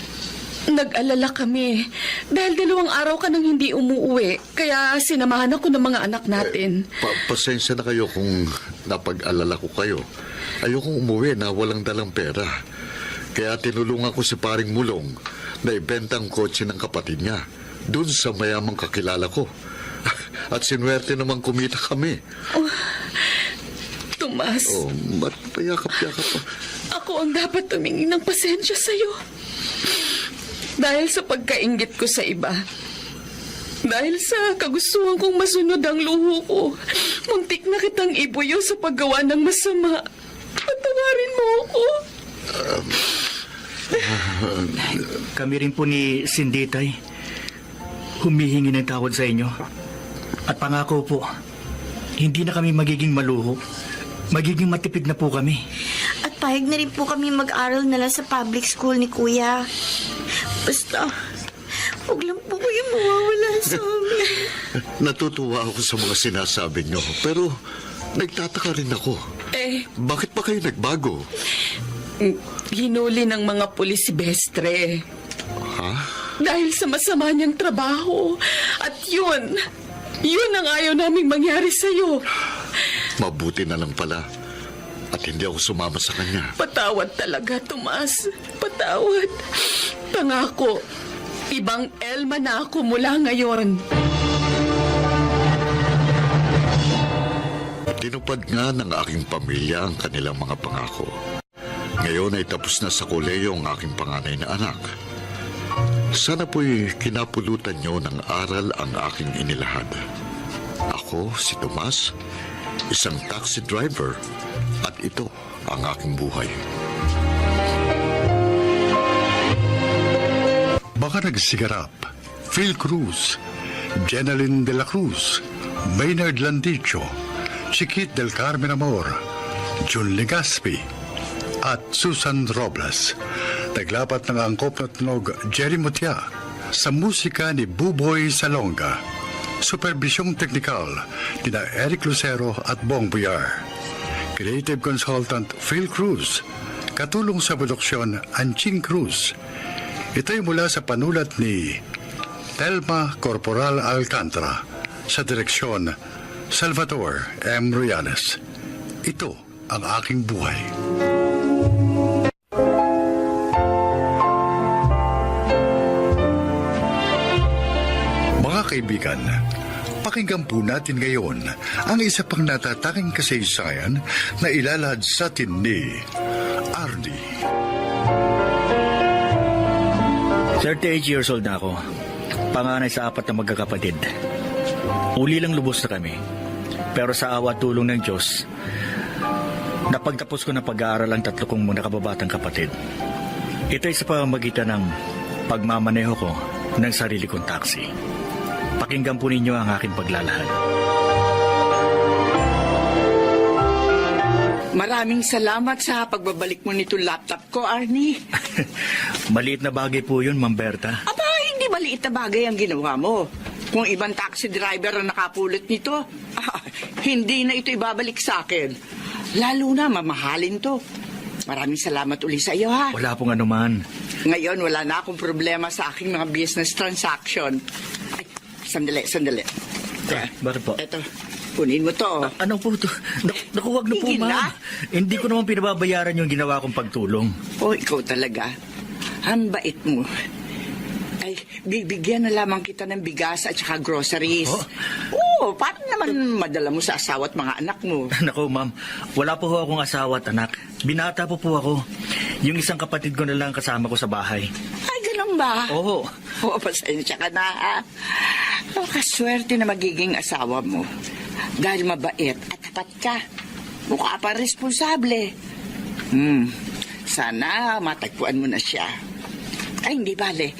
Nag-alala kami. Dahil 2 araw ka nang hindi umuuwi. Kaya sinamahan ako ng mga anak natin. Pasensya na kayo kung napag-alala ko kayo. Ayokong umuwi na walang dalang pera. Kaya tinulungan ko si Paring Mulong na ibenta ang kotse ng kapatid niya doon sa mayamang kakilala ko. At sinuwerte naman kumita kami. Tomas, Ba't payakap-yakap pa? ako ang dapat tumingi ng pasensya sa'yo. Dahil sa pagkainggit ko sa iba. Dahil sa kagustuhan kong masunod ang luho ko, muntik na kitang ibuyo sa paggawa ng masama. Patawarin mo ako. Kami rin po ni Cindy, Tay. Humihingi ng tawad sa inyo. At pangako po, hindi na kami magiging maluho. Magiging matipid na po kami. At pahig na rin po kami mag-aral na lang sa public school ni Kuya. Basta, huwag lang po kayo mawawala sa amin. Natutuwa ako sa mga sinasabi nyo, pero nagtataka rin ako. Bakit pa kayo nagbago? Hinuli ng mga pulis si Bestre. Ha? Dahil sa masama niyang trabaho. At yun ang ayaw naming mangyari sa'yo. Mabuti na lang pala. At hindi ako sumama sa kanya. Patawad talaga, Tomas. Patawad. Pangako, ibang Elma na ako mula ngayon. Tinupad nga ng aking pamilya ang kanilang mga pangako. Ngayon ay tapos na sa koleyo ang aking panganay na anak. Sana po'y kinapulutan nyo ng aral ang aking inilahad. Ako, si Tomas, isang taxi driver, at ito ang aking buhay. Baka nagsigarap, Phil Cruz, Jeneline de la Cruz, Maynard Landicho, Chiquit del Carmen Amor, Jun Legaspi, at Susan Robles. Naglapat ng angkop na tunog Jerry Mutia sa musika ni Buboy Salonga. Supervisyong teknikal ni Eric Lucero at Bong Buyar. Creative Consultant Phil Cruz. Katulong sa produksyon Anching Cruz. Ito'y mula sa panulat ni Telma Corporal Alcantara sa direksyon Salvador M. Royales. Ito ang aking buhay. Mga kaibigan, pakinggan po natin ngayon ang isa pang natataking kasaysayan na ilalahad sa atin ni Arnie. 38 years old na ako. Panganay sa 4 na magkakapatid. Uli lang lubos na kami. Pero sa awa at tulong ng Diyos, napagtapos ko na pag-aaral ang 3 kong mga kababatang kapatid. Ito'y sa pamamagitan ng pagmamaneho ko ng sarili kong taxi. Pakinggan po ninyo ang aking paglalahad. Maraming salamat sa pagbabalik mo nitong laptop ko, Arnie. Maliit na bagay po yun, Ma'am Berta. Aba, hindi maliit na bagay ang ginawa mo. Kung ibang taxi driver ang nakapulot nito, hindi na ito ibabalik sa akin. Lalo na mamahalin to. Maraming salamat uli sa iyo, ha? Wala pong anuman. Ngayon, wala na akong problema sa aking mga business transaction. Ay, sandali. Bakit po? Eto, kunin mo to. Ano po ito? Naku, wag na po, Higil ma'am. na? Hindi ko naman pinababayaran yung ginawa kong pagtulong. Oh, ikaw talaga. Ang bait mo. Ay, bibigyan na lamang kita ng bigas at saka groceries. Oh? Oo, para naman madala mo sa asawa at mga anak mo. Naku, ma'am. Wala po ho akong asawa at anak. Binata po ako. Yung isang kapatid ko na lang kasama ko sa bahay. Ay, ganun ba? Oo. Oo, pasensya ka na, ha? Oh, kaswerte na magiging asawa mo. Dahil mabait at tapat ka. Mukha pa responsable. Sana matagpuan mo na siya. Ay, hindi bale.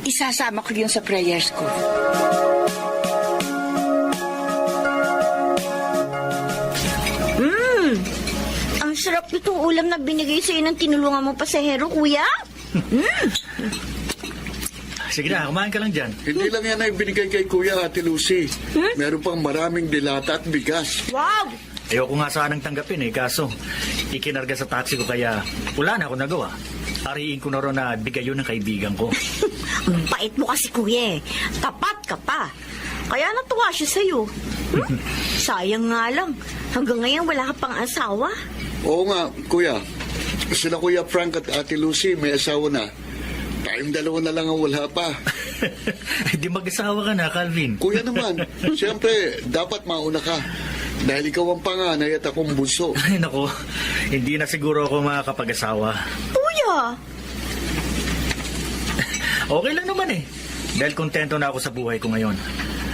Isasama ko yun sa prayers ko. Ang sarap nitong ulam na binigay sa'yo ng tinulungan mo pasahero, Kuya. Sige na, kumain ka lang dyan. Hindi lang yan ay binigay kay Kuya, Ate Lucy. Meron pang maraming dilata at bigas. Wow! Ayoko nga sanang tanggapin kaso ikinarga sa taxi ko kaya wala na ako nagawa. Ariin ko na rin na bigay yun ng kaibigan ko. Ang bait mo kasi, Kuya. Tapat ka pa. Kaya natuwa siya sa'yo. Sayang nga lang. Hanggang ngayon wala ka pang asawa. Oo nga, Kuya. Sila Kuya Frank at Ate Lucy may asawa na. Tayong dalawa na lang ang wala pa. Hindi mag-asawa ka na, Calvin. Kuya naman, siyempre, dapat mauna ka. Dahil ikaw ang panganay at akong bunso. Ay, naku. Hindi na siguro ako makakapag-asawa. Kuya! Okay lang naman Dahil kontento na ako sa buhay ko ngayon.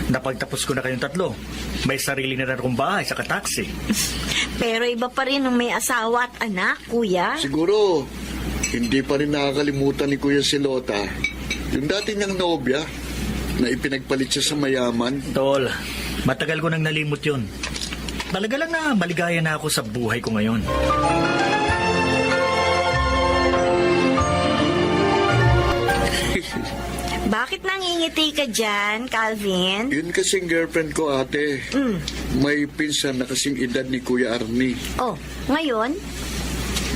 Napagtapos ko na kayong tatlo. May sarili na rin akong bahay sa taxi. Pero iba pa rin ang may asawa at anak, kuya. Siguro, hindi pa rin nakakalimutan ni Kuya Silota yung dati niyang nobya na ipinagpalit siya sa mayaman. Tol, matagal ko nang nalimot yun. Talaga lang na maligaya na ako sa buhay ko ngayon. Bakit nangingiti ka dyan, Calvin? Yun kasing girlfriend ko, ate. May pinsan na kasing edad ni Kuya Arnie. Oh, ngayon?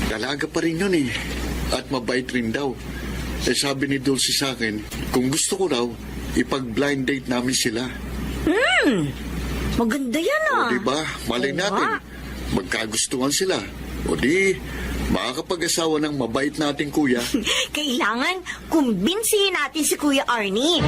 Dalaga pa rin yun eh. At mabait rin daw. Eh sabi ni Dulce sa akin, kung gusto ko raw, ipag-blind date namin sila. Maganda yan O ah. diba, malay Oo natin. nga. Magkagustuhan sila. O di, makakapag-asawa ng mabait nating kuya. Kailangan kumbinsihin natin si Kuya Arnie.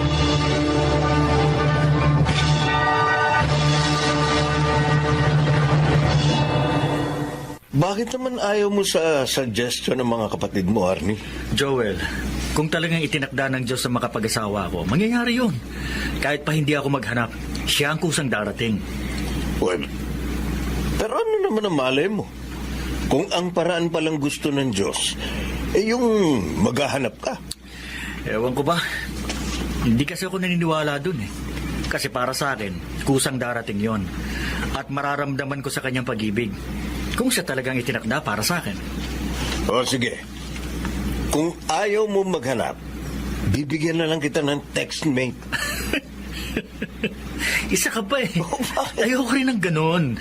Bakit naman ayaw mo sa suggestion ng mga kapatid mo, Arnie? Joel, kung talagang itinakda ng Diyos sa makapag-asawa ko, mangyayari yun. Kahit pa hindi ako maghanap, siya ang kusang darating. Well, pero ano naman ang malay mo? Kung ang paraan palang gusto ng Diyos, yung maghahanap ka. Ewan ko ba? Hindi kasi ako naniniwala dun eh. Kasi para sa akin, kusang darating yon. At mararamdaman ko sa kanyang pag-ibig. Kung siya talagang itinakda para sa akin. O sige, kung ayaw mo maghanap, bibigyan na lang kita ng text mate. Isa ka pa eh. Ayoko rin ng ganun.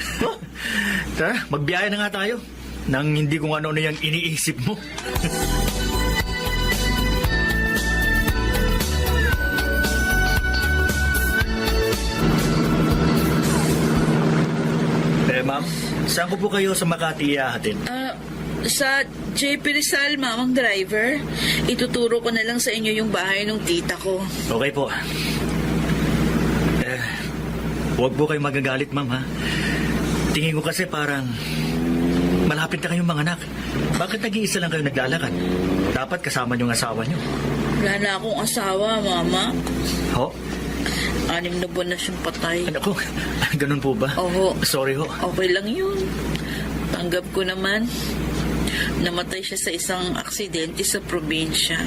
Tara, magbiyahe na nga tayo. Nang hindi kung ano na yung iniisip mo. Ma'am, saan ko po kayo sa Makati ihahatid? Sa JP Rizal, mamang driver. Ituturo ko na lang sa inyo yung bahay ng tita ko. Okay po. Huwag po kayong magagalit, ma'am, ha? Tingin ko kasi parang malapit na kayong mga anak. Bakit nag-iisa lang kayo naglalakad? Dapat kasama niyong asawa niyo. Wala na akong asawa, mama. Ho? 6 na buwan na siyang patay. Ano ko? Ganun po ba? Oo. Sorry ho. Okay lang yun. Tanggap ko naman. Namatay siya sa isang aksidente sa probinsya.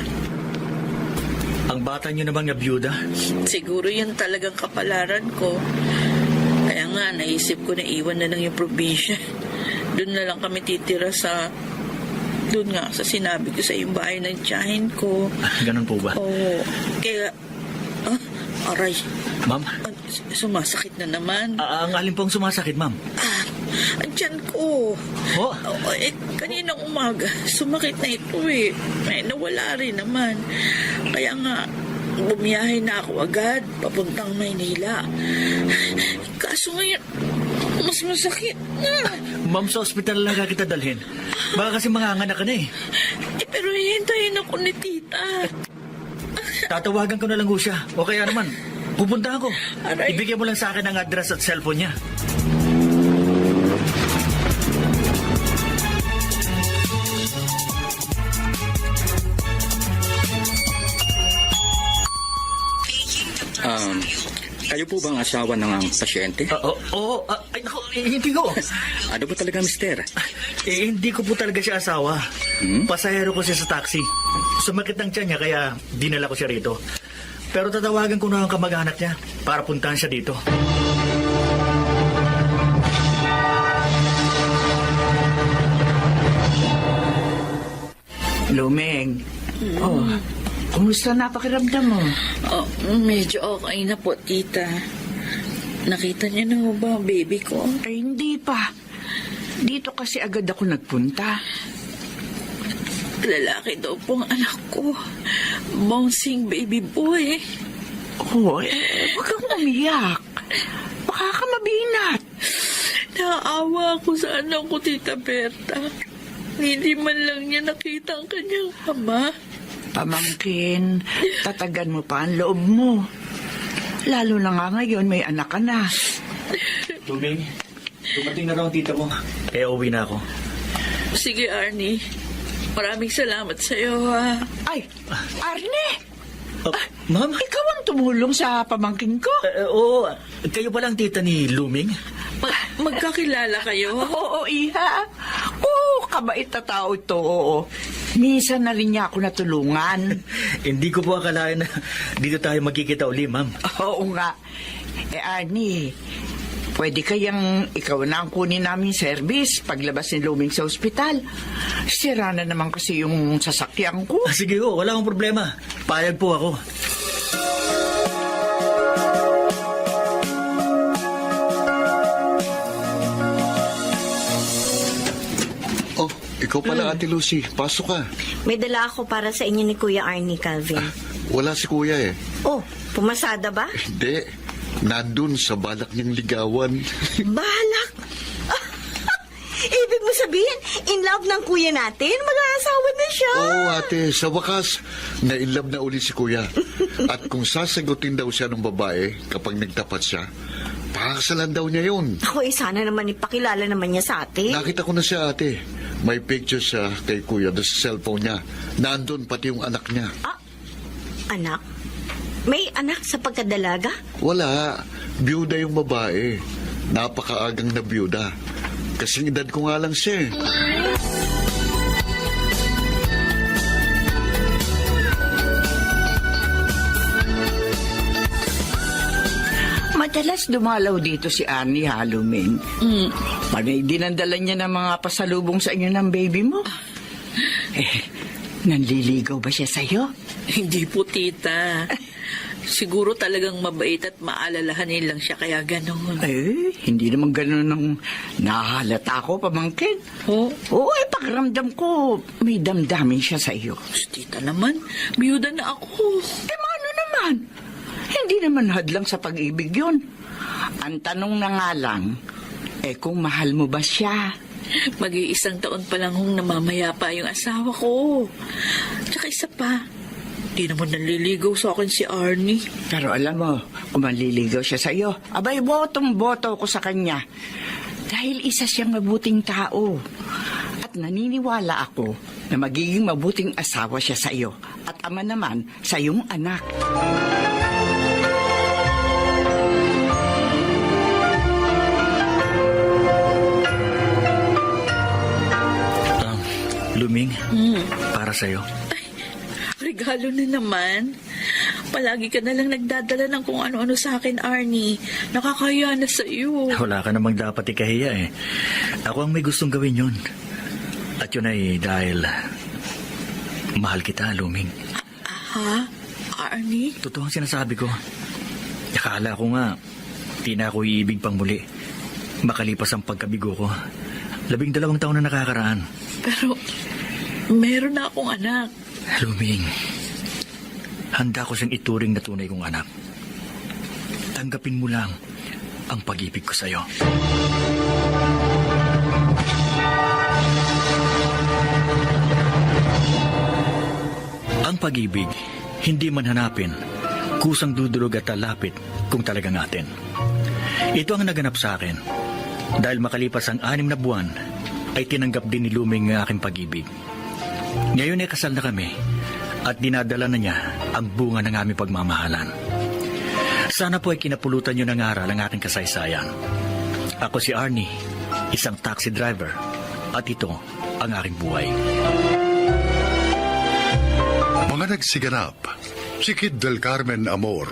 Ang bata niyo namang nabiyuda. Siguro yun talagang kapalaran ko. Kaya nga, naisip ko na iwan na lang yung probinsya. Doon na lang kami titira sa... Doon nga, sa sinabi ko sa yung bahay ng tiyahin ko. Ganun po ba? Oo. Kaya... aray. Ma'am? Sumasakit na naman. Ang alin pong sumasakit, ma'am? Andyan ko. Oh? Kaninang umaga, sumakit na ito eh. Nawala rin naman. Kaya nga, bumiyahe na ako agad, papuntang Maynila. Kaso ngayon, mas masakit na. Ma'am, sa ospital lang kita dalhin. Baka kasi manganganak ka na eh. Pero hintayin ako ni tita. Tatawagan ko na lang ho siya. O kaya naman, pupunta ako. Aray. Ibigay mo lang sa akin ang address at cellphone niya. Kayo po bang asawa ng pasyente? Oo. Ay, naku, hindi ko. Ano ba talaga, mister? Hindi ko po talaga siya asawa. Pasahero ko siya sa taxi. Sumakit ang tiyan niya kaya dinala ko siya rito. Pero tatawagan ko na ang kamag-anak niya para puntahan siya dito. Lumeng. Oh, kumusta na pakiramdam mo? Medyo okay na po, tita. Nakita niyo na ba ang baby ko? Ay, hindi pa. Dito kasi agad ako nagpunta. Lalaki daw pong anak ko. Bouncing baby boy. Oh, huwag kang umiyak. Baka ka mabinat. Naawa ako sa anak ko, Tita Berta. Hindi man lang niya nakita ang kanyang ama. Pamangkin, tatagan mo pa ang loob mo. Lalo na nga ngayon may anak ka na. Tubing, dumating na raw ang tita mo. Kaya uwi na ako. Sige, Arnie. Maraming salamat sa iyo, ha? Ay, Arne! Ma'am? Ikaw ang tumulong sa pamangkin ko. Oo, kayo palang tita ni Luming? Magkakilala kayo? Oo, Iha. Oo, kabait na tao ito, oo. Minsan na rin niya ako natulungan. Hindi ko po akalain na dito tayo magkikita uli, ma'am. Oo nga. Ani, pwede kayang ikaw na ang kunin namin service paglabas ni Luming sa ospital. Sira na naman kasi yung sasakyan ko. Sige ho, wala akong problema. Payag po ako. Oh, ikaw pala, Ate Lucy. Pasok ka. May dala ako para sa inyo ni Kuya Arnie, Calvin. Wala si Kuya eh. Oh, pumasada ba? Hindi. Nandun sa balak niyang ligawan. Balak! Ibig mo sabihin, in love ng kuya natin? Mag-aasawa na siya. Oo, ate. Sa wakas, na-inlove na uli si Kuya. At kung sasagutin daw siya ng babae kapag nagtapat siya, pakakasalan daw niya yun. Ako, sana naman ipakilala naman niya sa atin. Nakita ko na siya, ate. May picture siya kay Kuya doon sa cellphone niya. Nandun pati yung anak niya. Anak? May anak sa pagkadalaga? Wala. Byuda yung babae. Napakaagang na byuda. Kasing edad ko nga lang siya eh. Madalas dumalaw dito si Arnie Luming. Panay dinandala niya ng mga pasalubong sa inyo ng baby mo. Nanliligaw ba siya sa'yo? Hindi po, tita. Siguro talagang mabait at maalalahanin lang siya kaya gano'n. Hindi naman gano'n ang nahalata ko, pamangkin. Oh? Oo, pakiramdam ko may damdamin siya sa iyo. Tita naman, biyuda na ako. Ano naman? Hindi naman hadlang sa pag-ibig yun. Ang tanong na nga lang, kung mahal mo ba siya? Mag-iisang taon pa lang hong namamaya pa yung asawa ko. Tsaka isa pa, di naman naliligaw sa akin si Arnie. Pero alam mo, kung manliligaw siya sa iyo, abay, botong-boto ko sa kanya. Dahil isa siyang mabuting tao. At naniniwala ako na magiging mabuting asawa siya sa iyo. At ama naman sa iyong anak. Luming, para sa'yo. Regalo na naman. Palagi ka na lang nagdadala ng kung ano-ano sa akin, Arnie. Nakakaya na sa iyo. Wala ka namang dapat ikahiya eh. Ako ang may gustong gawin yun. At yun ay dahil mahal kita, Luming. Ha? Arnie? Totoo ang sinasabi ko. Akala ko nga, di na ako iibig pang muli. Makalipas ang pagkabigo ko. 12 taon na nakakaraan. Pero, meron na akong anak. Luming, handa ko siyang ituring na tunay kong anak. Tanggapin mo lang ang pag-ibig ko sa'yo. Ang pag-ibig, hindi man hanapin, kusang dudulog at lalapit kung talagang atin. Ito ang naganap sa akin. Dahil makalipas ang 6 na buwan, ay tinanggap din ni Luming ang aking pag-ibig. Ngayon ay kasal na kami at dinadala na niya ang bunga ng aming pagmamahalan. Sana po ay kinapulutan niyo ng aral ang aking kasaysayan. Ako si Arnie, isang taxi driver, at ito ang aking buhay. Mga nagsiganap, si Kid del Carmen Amor,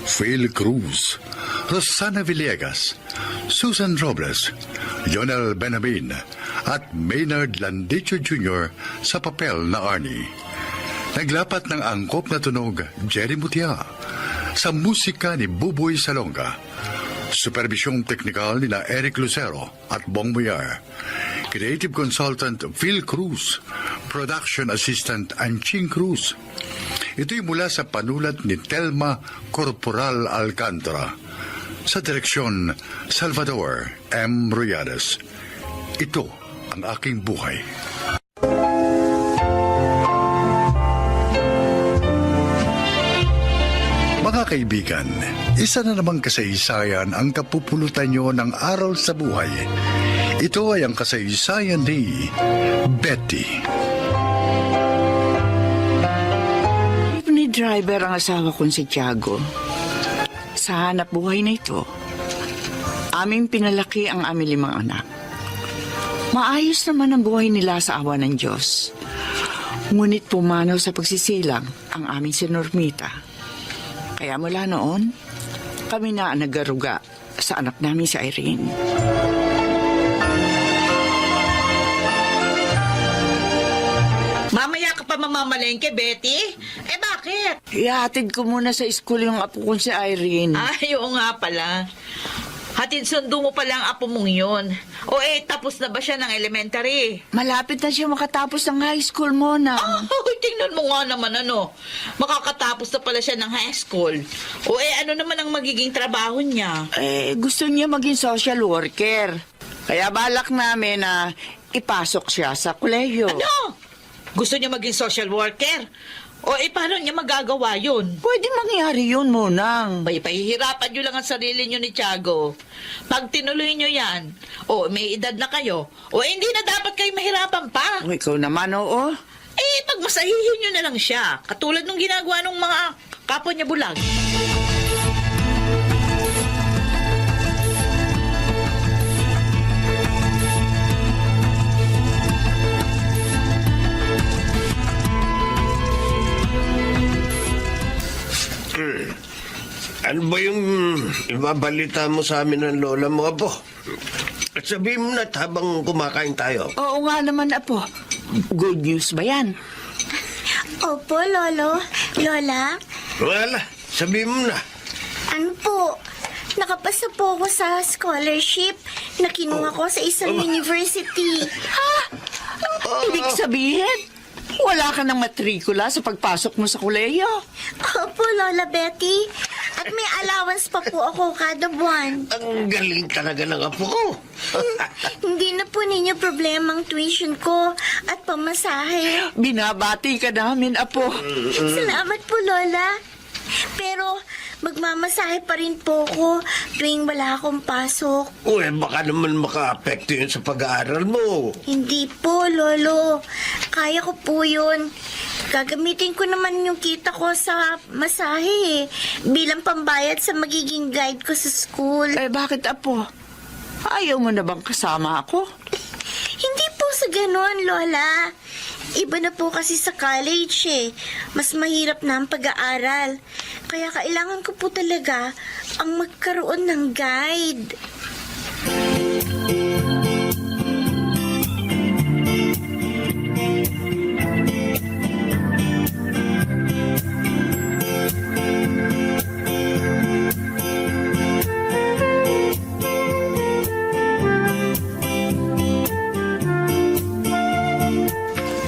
Phil Cruz, Rosana Villegas, Susan Robles, Jonel Benjamin, at Maynard Landicho Jr. sa papel na Arnie. Naglapat ng angkop na tunog, Jerry Mutia, sa musika ni Buboy Salonga. Supervisyong teknikal nila Eric Lucero at Bong Muyar. Creative Consultant Phil Cruz. Production Assistant Anching Cruz. Ito'y mula sa panulat ni Telma Corporal Alcantara. Sa direksyon, Salvador M. Royales. Ito ang aking buhay. Mga kaibigan, isa na namang kasaysayan ang kapupulutan nyo ng aral sa buhay. Ito ay ang kasaysayan ni Betty. Ni driver ang asawa kong si Tiago. Sa hanap buhay na ito, aming pinalaki ang aming 5 anak. Maayos naman ang buhay nila sa awa ng Diyos. Ngunit pumanaw sa pagsisilang ang aming si Normita. Kaya mula noon, kami na ang nagaruga sa anak namin si Irene. Mamaya ka pa mamamalengke, Betty? Eh, bakit? Ihatid ko muna sa school yung apo kong si Irene. Ay, oo nga pala. Hatid sundo mo pala ang apo mong yun. O tapos na ba siya ng elementary? Malapit na siya makatapos ng high school mo na. Tingnan mo nga naman makakatapos na pala siya ng high school. O ano naman ang magiging trabaho niya? Gusto niya maging social worker. Kaya balak namin na ipasok siya sa kolehiyo. Ano? Gusto niya maging social worker? O paano niya magagawa yun? Pwede mangyari yun, Monang. Pahihirapan niyo lang ang sarili niyo ni Tiago. Pag tinuloy niyo yan, may edad na kayo, hindi na dapat kayo mahirapan pa. Ikaw naman, oo. Pagmasahihin niyo na lang siya, katulad nung ginagawa ng mga kapwa niya bulag. Ano ba yung ibabalita mo sa amin ng lola mo, Apo? At sabihin mo na habang kumakain tayo. Oo nga naman, Apo. Good news ba yan? Opo, Lolo. Lola, Wala, sabihin mo na. ano po? Nakapasa po ako sa scholarship na kinuha ko sa isang university. Ibig sabihin, wala ka ng matrikula sa pagpasok mo sa kolehiyo. Opo, Lola Betty. At may allowance pa po ako kada buwan. Ang galing talaga ng apo ko. Hindi na po ninyo problema ang tuition ko at pamasahe. Binabati ka namin, Apo. Salamat po, Lola. Pero magmamasahe pa rin po ako tuwing wala akong pasok. Baka naman maka-apekto yun sa pag-aaral mo. Hindi po, Lolo. Kaya ko po yun. Gagamitin ko naman yung kita ko sa masahe bilang pambayad sa magiging guide ko sa school. Bakit, Apo? Ayaw mo na bang kasama ako? Hindi po sa ganon, Lola. Iba na po kasi sa college Mas mahirap na ang pag-aaral. Kaya kailangan ko po talaga ang magkaroon ng guide.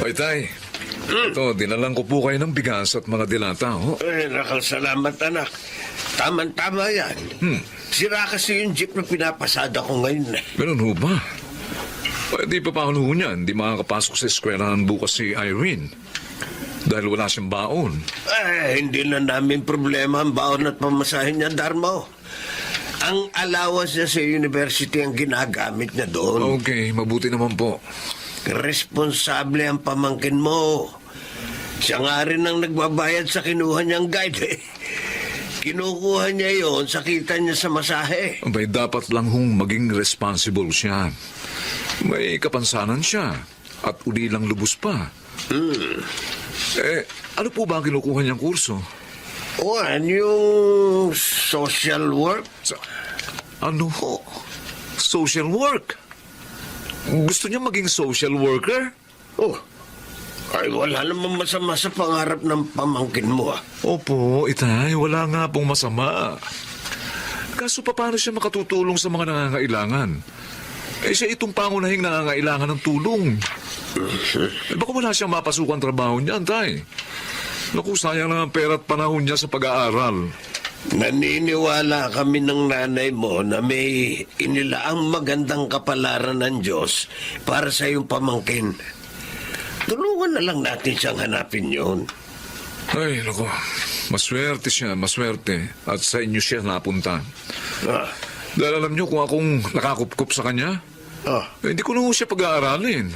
Ay, Tay. Ito, dinalang ko po kayo ng bigas at mga dilata, ho. Salamat, anak. Tama-tama yan. Sira kasi yung jeep na pinapasada ko ngayon. Ganun ho ba? Di pa paano ho niyan? Di makakapasok sa eskwelahan bukas si Irene. Dahil wala siyang baon. Hindi na namin problema ang baon at pamasahin niya, Darmo. Ang allowance niya sa university ang ginagamit niya doon. Okay, mabuti naman po. Responsable ang pamangkin mo. Siya nga rin ang nagbabayad sa kinuha niyang guide. Kinukuha niya yon sa kita niya sa masahe. Abay, dapat lang hong maging responsible siya. May kapansanan siya. At uli lang lubos pa. Ano po ba ang kinukuha niyang kurso? Yung social work? Ano ho? Social work? Gusto niya maging social worker? Ay wala namang masama sa pangarap ng pamangkin mo. Opo, Itay, wala nga pong masama. Kaso paano siya makatutulong sa mga nangangailangan? Siya itong pangunahing nangangailangan ng tulong. Baka wala siyang mapasukan trabaho niyan, Tay. Naku, sayang lang ang pera at panahon niya sa pag-aaral. Naniniwala kami ng nanay mo na may inilaang magandang kapalaran ng Diyos para sa iyong pamangkin. Tulungan na lang natin siyang hanapin yun. Ay, naku. Maswerte siya, maswerte. At sa inyo siya napunta. Dahil alam niyo kung akong nakakupkup sa kanya, hindi ko na siya pag-aaralin.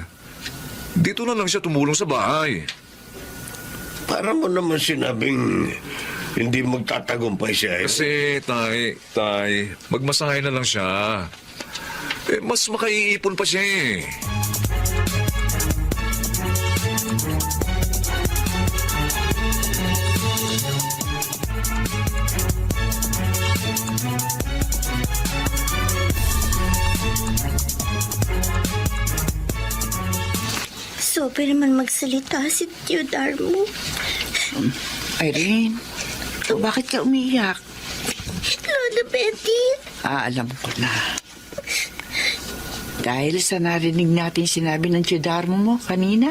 Dito na lang siya tumulong sa bahay. Para mo naman sinabing hindi magtatagumpay siya. Kasi, tay, magmasahe na lang siya. Mas makaiipon pa siya eh. Sobe naman magsalita si Tio Darmo. Irene, bakit ka umiyak? Lola Betty. Alam ko na. Dahil sa narinig natin sinabi ng tiyudarmo mo kanina?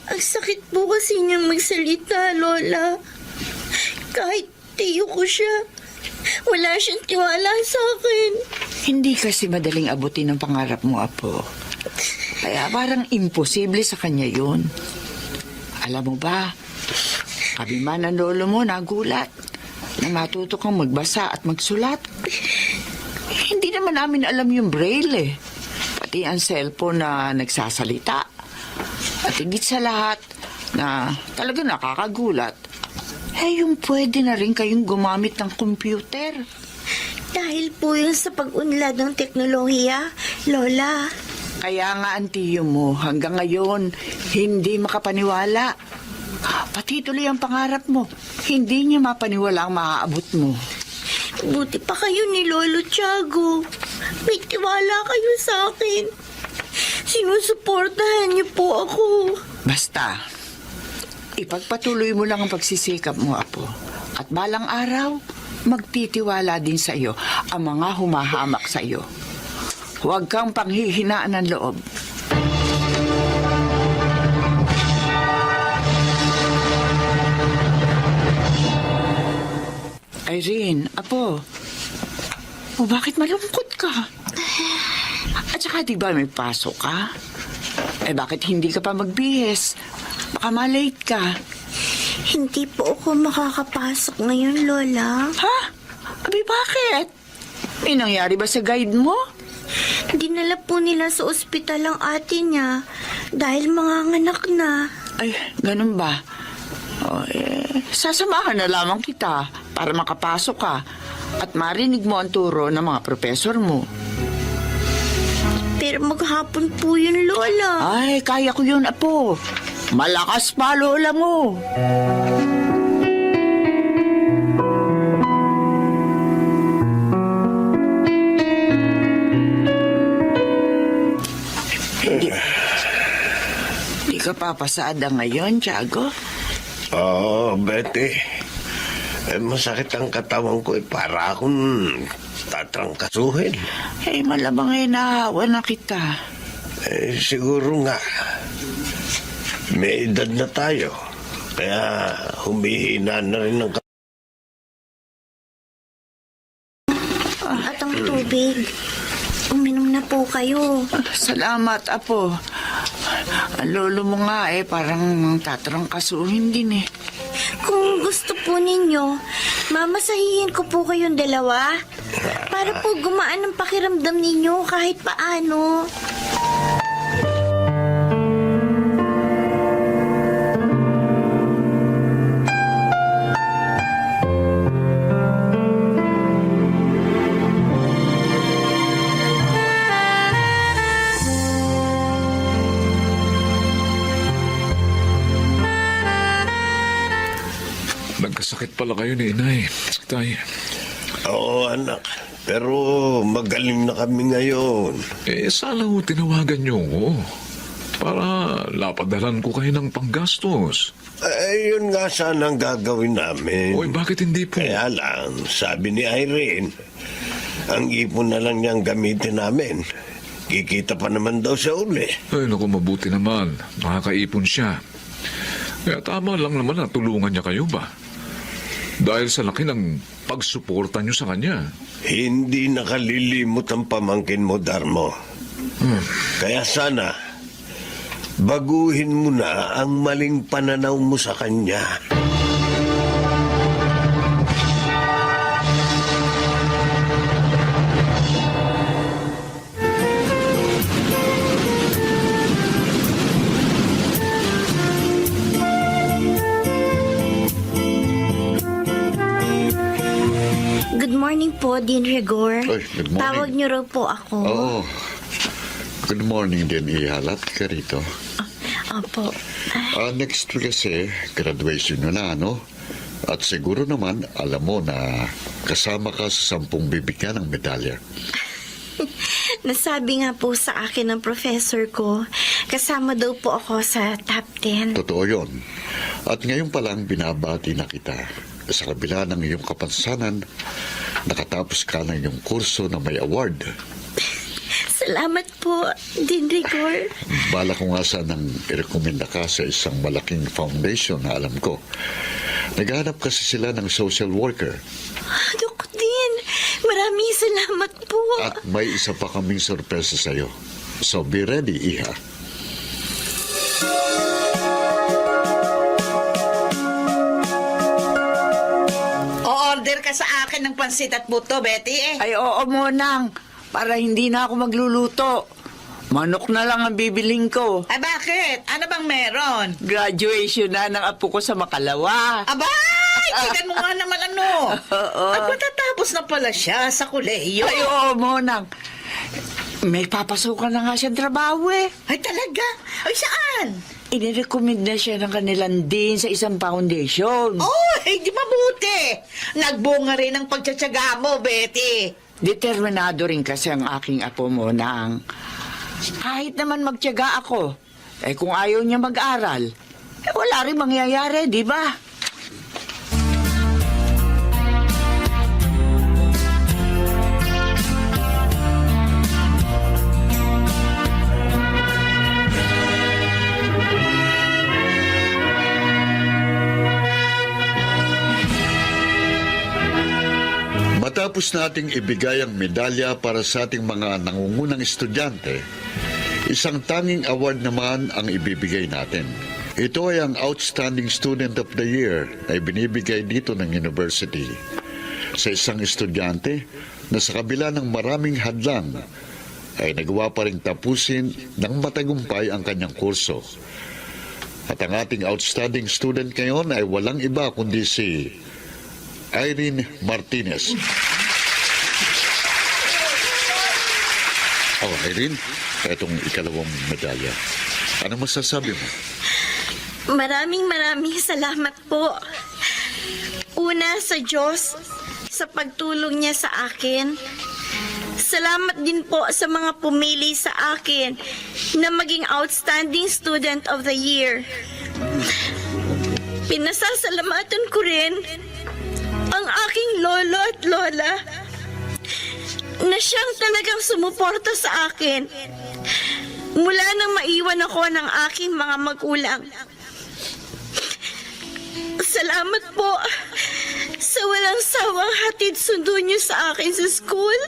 Ang sakit po kasi niyang magsalita, Lola. Kahit tiyo ko siya, wala siyang tiwala sa akin. Hindi kasi madaling abutin ang pangarap mo, Apo. Kaya parang imposible sa kanya yun. Alam mo ba, kami man ang lolo mo nagulat na matuto kang magbasa at magsulat. Hindi naman namin alam yung braille eh. Pati ang cellphone na nagsasalita. At higit sa lahat na talaga nakakagulat, yung pwede na rin kayong gumamit ng computer. Dahil po yun sa pag-unlad ng teknolohiya, Lola. Kaya nga ang tiyo mo hanggang ngayon hindi makapaniwala. Pati tuloy ang pangarap mo, hindi niya mapaniwala ang maaabot mo. Buti pa kayo ni Lolo Tiago. May tiwala kayo sa akin. Sinusuportahan niyo po ako. Basta, ipagpatuloy mo lang ang pagsisikap mo, Apo. At balang araw, magtitiwala din sa iyo ang mga humahamak sa iyo. Huwag kang panghihinaan ng loob. Irene, Apo, bakit malungkot ka? At saka di ba may pasok ka? Bakit hindi ka pa magbihis? Baka malate ka. Hindi po ako makakapasok ngayon, Lola. Ha? Bakit? May nangyari ba sa guide mo? Dinala po nila sa ospital ang ate niya dahil manganganak na. Ay, ganun ba? Sasamahan na lamang kita para makapasok ka at marinig mo ang turo ng mga profesor mo. Pero maghapon po yun, Lola. Ay, kaya ko yun, Apo. Malakas pa, Lola mo. Hindi ka papasada ngayon, Tiago? Oo, Betty. Masakit ang katawan ko para akong tatrangkasuhin. Malamang nahawa na kita. Siguro nga. May edad na tayo. Kaya humihina na rin ang At ang tubig. Uminom na po kayo. Salamat, Apo. Ang lolo mo nga parang tatrangkasuhin din eh. Kung gusto po ninyo, mamasahihin ko po kayong dalawa para po gumaan ang pakiramdam ninyo kahit paano. Nagkasakit pala kayo ni Inay. Tay. Oo, anak. Pero magaling na kami ngayon. Sana ho tinawagan niyo ko para lapadalan ko kayo ng panggastos. Yun nga sana ang gagawin namin. Bakit hindi po? Kaya lang, sabi ni Irene, ang ipon na lang niyang gamitin namin. Kikita pa naman daw sa uli. Naku, mabuti naman. Nakakaipon siya. Kaya tama lang naman na tulungan niya kayo ba? Dahil sa laki ng pagsuporta niyo sa kanya. Hindi nakalilimot ang pamangkin mo, Darmo. Kaya sana, baguhin mo na ang maling pananaw mo sa kanya. Dean Rigor. Ay, good morning. Tawag niyo raw po ako. Oo. Good morning din, Ihalat ka rito. Opo. Next week kasi, graduation nyo na, ano? At siguro naman, alam mo na kasama ka sa 10 bibigyan ng medalya. Nasabi nga po sa akin ng professor ko, kasama daw po ako sa top 10. Totoo yun. At ngayon pa lang binabati na kita. Sa kabila ng iyong kapansanan, nakatapos ka ng iyong kurso na may award. Salamat po, Dean Rigor. Bala ko nga sanang irekomenda ka sa isang malaking foundation na alam ko. Naghanap kasi sila ng social worker. Dok Dean, maraming salamat po. At may isa pa kaming sorpresa sa'yo. So be ready, Iha. O-order ka sa akin ng pansit at buto, Betty eh. Ay, oo, Monang. Para hindi na ako magluluto. Manok na lang ang bibiling ko. Ay bakit? Ano bang meron? Graduation na ng apo ko sa Makalawa. Abay! Tignan mo nga naman ano. Oo. At matatapos na pala siya sa kolehiyo. Ay, oo, Monang. May papasukan na nga siya trabaho eh. Ay talaga? Ay saan? Inirecommend na siya ng kanilang din sa isang foundation. Oh, di mabuti. Nagbunga rin ang pagtsatsaga mo, Betty. Determinado rin kasi ang aking apo mo nang kahit naman magtiyaga ako, kung ayaw niya mag-aral, wala rin mangyayari, di ba? Matapos nating ibigay ang medalya para sa ating mga nangungunang estudyante, isang tanging award naman ang ibibigay natin. Ito ay ang Outstanding Student of the Year na ibinibigay dito ng university sa isang estudyante na sa kabila ng maraming hadlang ay nagawa pa rin tapusin ng matagumpay ang kanyang kurso. At ang ating outstanding student ngayon ay walang iba kundi si Irene Martinez. Oh, Irene, itong ikalawang medalya. Ano masasabi mo? Maraming salamat po. Una sa Diyos, sa pagtulong niya sa akin. Salamat din po sa mga pumili sa akin na maging Outstanding Student of the Year. Pinasasalamatan ko rin ang aking lolo at lola na siyang talagang sumuporta sa akin mula nang maiwan ako ng aking mga magulang. Salamat po sa walang sawang hatid sundo niyo sa akin sa school,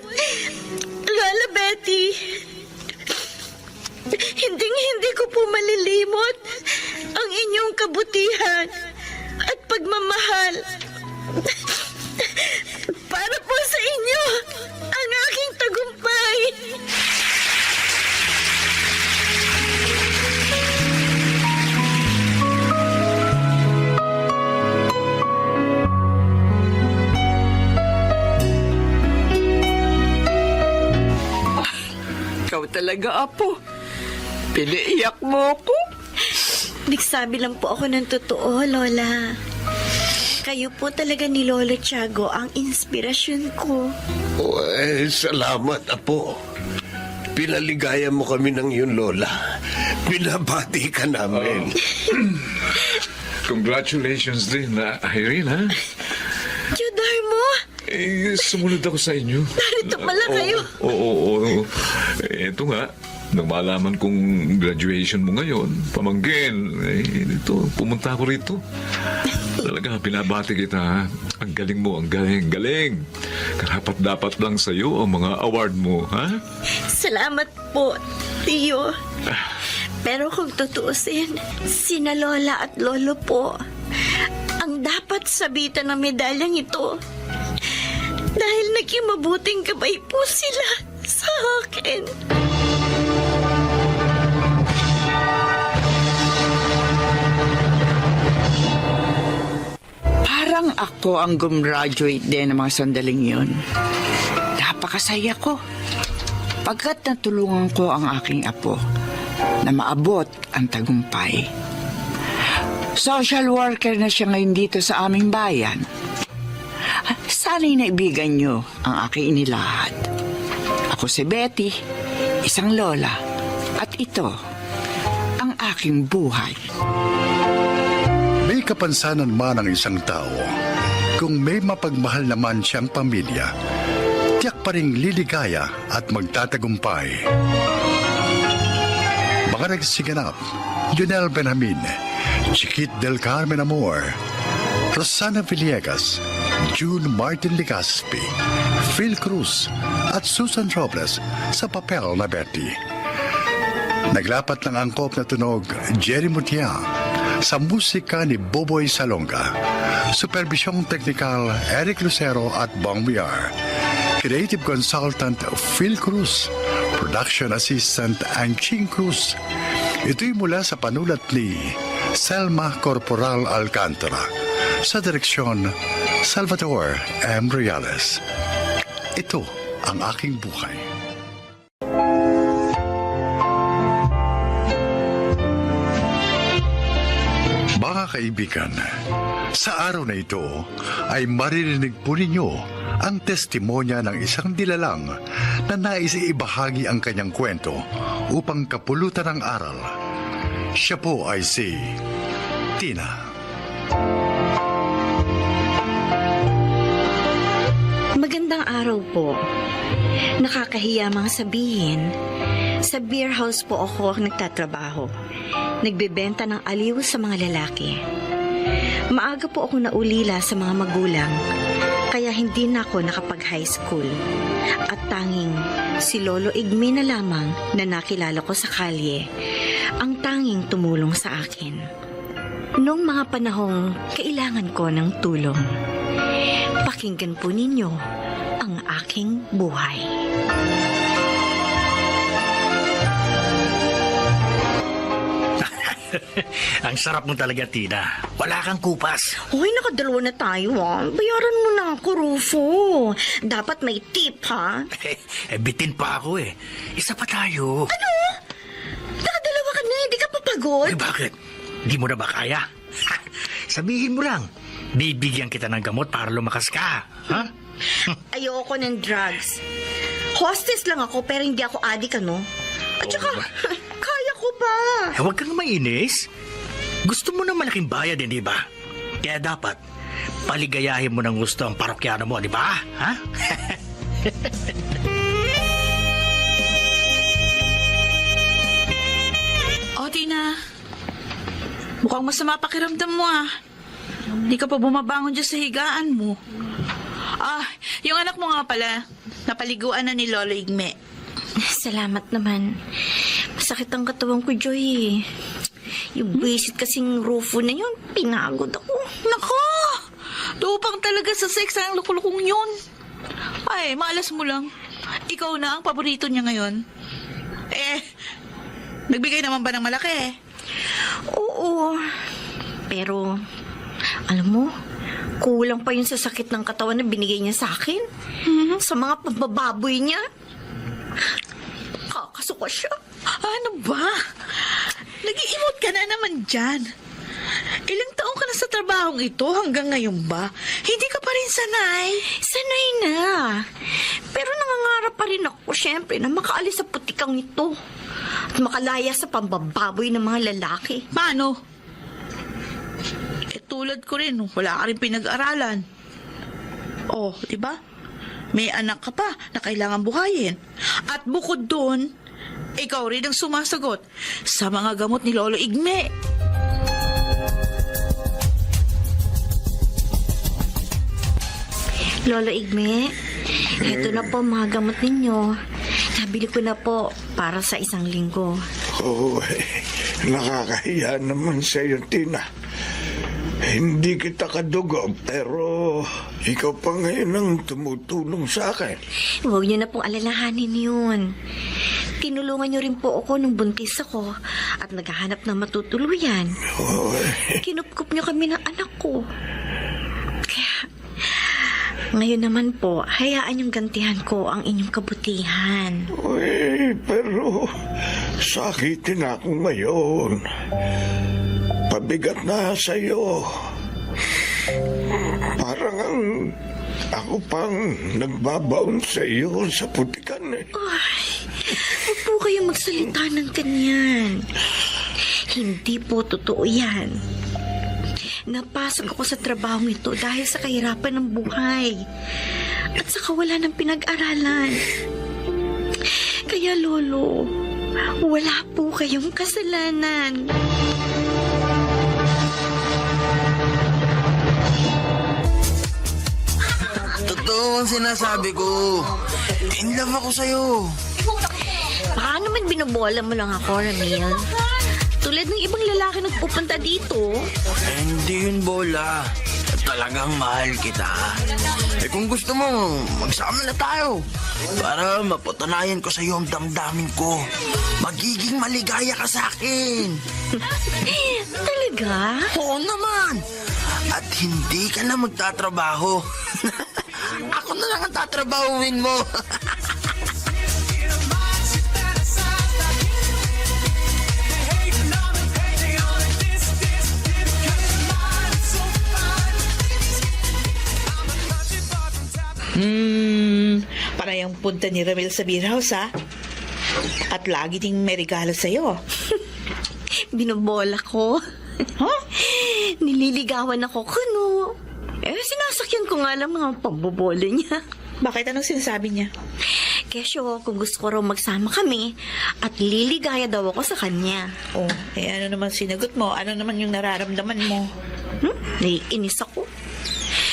Lola Betty. Hindi ko po malilimot ang inyong kabutihan at pagmamahal. Para po sa inyo ang aking tagumpay. Ikaw talaga, apo. Piniiyak mo ako. Nagsabi lang po ako ng totoo, Lola. Kayo po talaga ni Lolo Tiago ang inspirasyon ko. Oh, salamat, Apo. Pinaligaya mo kami ng iyong lola. Pinabati ka namin. Congratulations din, Irene, ha? Jodar mo, Sumunod ako sa inyo. narito pala kayo. Oo. Eto nga, nang malaman kong graduation mo ngayon, pamangkin, ito, pumunta ako rito. Talaga, pinabati kita, ha? Ang galing mo, ang galing. Karapat-dapat lang sa'yo ang mga award mo, ha? Salamat po, Tio. Pero kung tutuusin, sina Lola at Lolo po ang dapat sabitan ng medalyang ito. Dahil naging mabuting gabay po sila sa akin. Parang ako ang gumraduate din ng mga sandaling yun. napakasaya ko. Pagkat natulungan ko ang aking apo na maabot ang tagumpay. Social worker na siya ngayon dito sa aming bayan. Sana'y naibigan niyo ang aking inilahat. Ako si Betty, isang lola. At ito, ang aking buhay. May kapansanan man ang isang tao, kung may mapagmahal naman siyang pamilya, tiyak pa ring liligaya at magtatagumpay. Mga nagsiganap, Junel Benjamin, Chiquit del Carmen Amor, Rosana Villegas, June Martin Ligaspi, Phil Cruz, at Susan Robles sa papel na Betty. Naglapat ng angkop na tunog Jerry Mutia sa musika ni Boboy Salonga, supervisyong teknikal Eric Lucero at Bong Villar, creative consultant Phil Cruz, production assistant Anching Cruz. Ito'y mula sa panulat ni Selma Corporal Alcantara, sa direksyon Salvador M. Reales. Ito ang aking buhay. Mga kaibigan, sa araw na ito ay maririnig po ninyo ang testimonya ng isang dilalang na nais ibahagi ang kanyang kwento upang kapulutan ng aral. Siya po ay si Tina. Magandang araw po. Nakakahiya mga sabihin. Sa beer house po ako nagtatrabaho. Nagbebenta ng aliw sa mga lalaki. Maaga po ako naulila sa mga magulang, kaya hindi na ako nakapag-high school. At tanging si Lolo Igme na lamang na nakilala ko sa kalye, ang tanging tumulong sa akin. Noong mga panahong kailangan ko ng tulong. Pakinggan po ninyo ang aking buhay. Ang sarap mo talaga, Tina. Wala kang kupas. Hoy, nakadalawa na tayo Bayaran mo na ako, Rufo. Dapat may tip, ha? Bitin pa ako eh. Isa pa tayo. Ano? Nakadalawa ka na, hindi ka papagod? Bakit? Di mo na ba kaya? Sabihin mo lang. Bibigyan kita ng gamot para lumakas ka. Ha? Ayoko ng drugs. Hostess lang ako pero hindi ako adik, ano? At saka, kaya ko ba? Huwag kang mainis. Gusto mo ng malaking bayad, di ba? Kaya dapat, paligayahin mo ng gusto ang parokyano mo, di ba? Ha? O, Tina. Mukhang masama pakiramdam mo, Hindi ka pa bumabangon dyan sa higaan mo. Yung anak mo nga pala, napaliguan na ni Lolo Igme. Salamat naman. Masakit ang katawan ko, Joy. Yung visit kasing Rufo na yun, pinagod ako. Nako! Tupang talaga sa sex ang lukulukong yun. Ay, malas mo lang. Ikaw na ang paborito niya ngayon. Nagbigay naman ba ng malaki? Oo. Pero, alam mo, kulang pa yun sa sakit ng katawan na binigay niya sa akin. Sa mga pambababoy niya. Kakasuka siya. Ano ba? Nag-iimot ka na naman dyan. Ilang taong ka na sa trabahong ito hanggang ngayon ba? Hindi ka pa rin sanay? Sanay na. Pero nangangarap pa rin ako, syempre, na makaalis sa putikang ito. At makalaya sa pambababoy ng mga lalaki. Paano? Tulad ko rin, wala ka rin pinag-aralan. Oh, di ba? May anak ka pa na kailangan buhayin. At bukod doon, ikaw rin ang sumasagot sa mga gamot ni Lolo Igme. Lolo Igme, ito na po mga gamot ninyo. Nabili ko na po para sa 1 linggo. Nakakahiya naman sa iyo, Tina. Hindi kita kadugo, pero ikaw pa ngayon ang tumutulong sa akin. Huwag niyo na pong alalahanin yun. Tinulungan niyo rin po ako nung buntis ako at naghahanap ng matutuluyan. Kinupkup niyo kami ng anak ko. Kaya, Ngayon naman po, hayaan yung gantihan ko ang inyong kabutihan. Uy, pero sakitin ako ngayon. Pabigat na sa'yo. Parang ako pang nagbabaon sa iyo sa putikan eh. Ay, huwag po kayong magsalita ng ganyan. Hindi po totoo yan. Napasok ako sa trabaho ito dahil sa kahirapan ng buhay at sa kawalan ng pinag-aralan. Kaya, Lolo, wala po kayong kasalanan. Totoo ang sinasabi ko. In love ako sa'yo. Baka naman binobola mo lang ako, Ramil. Tulad ng ibang lalaki nagpupunta dito. Hindi yun bola. Talagang mahal kita. Kung gusto mo, magsama na tayo. Para mapatunayan ko sa'yo ang damdamin ko. Magiging maligaya ka sa akin. Talaga? Oo naman. At hindi ka na magtatrabaho. Ako na lang ang tatrabahuin mo. Para yung punta ni Ramil sa beer house, ha? At lagi ding may regalo sa'yo. Binobola ko. Huh? Nililigawan ako kuno. Sinasakyan ko nga lang mga pambobola niya. Bakit? Anong sinasabi niya? Kesyo, kung gusto ko raw magsama kami at liligaya daw ako sa kanya. Oh, ano naman sinagot mo? Ano naman yung nararamdaman mo? Naiinis ako.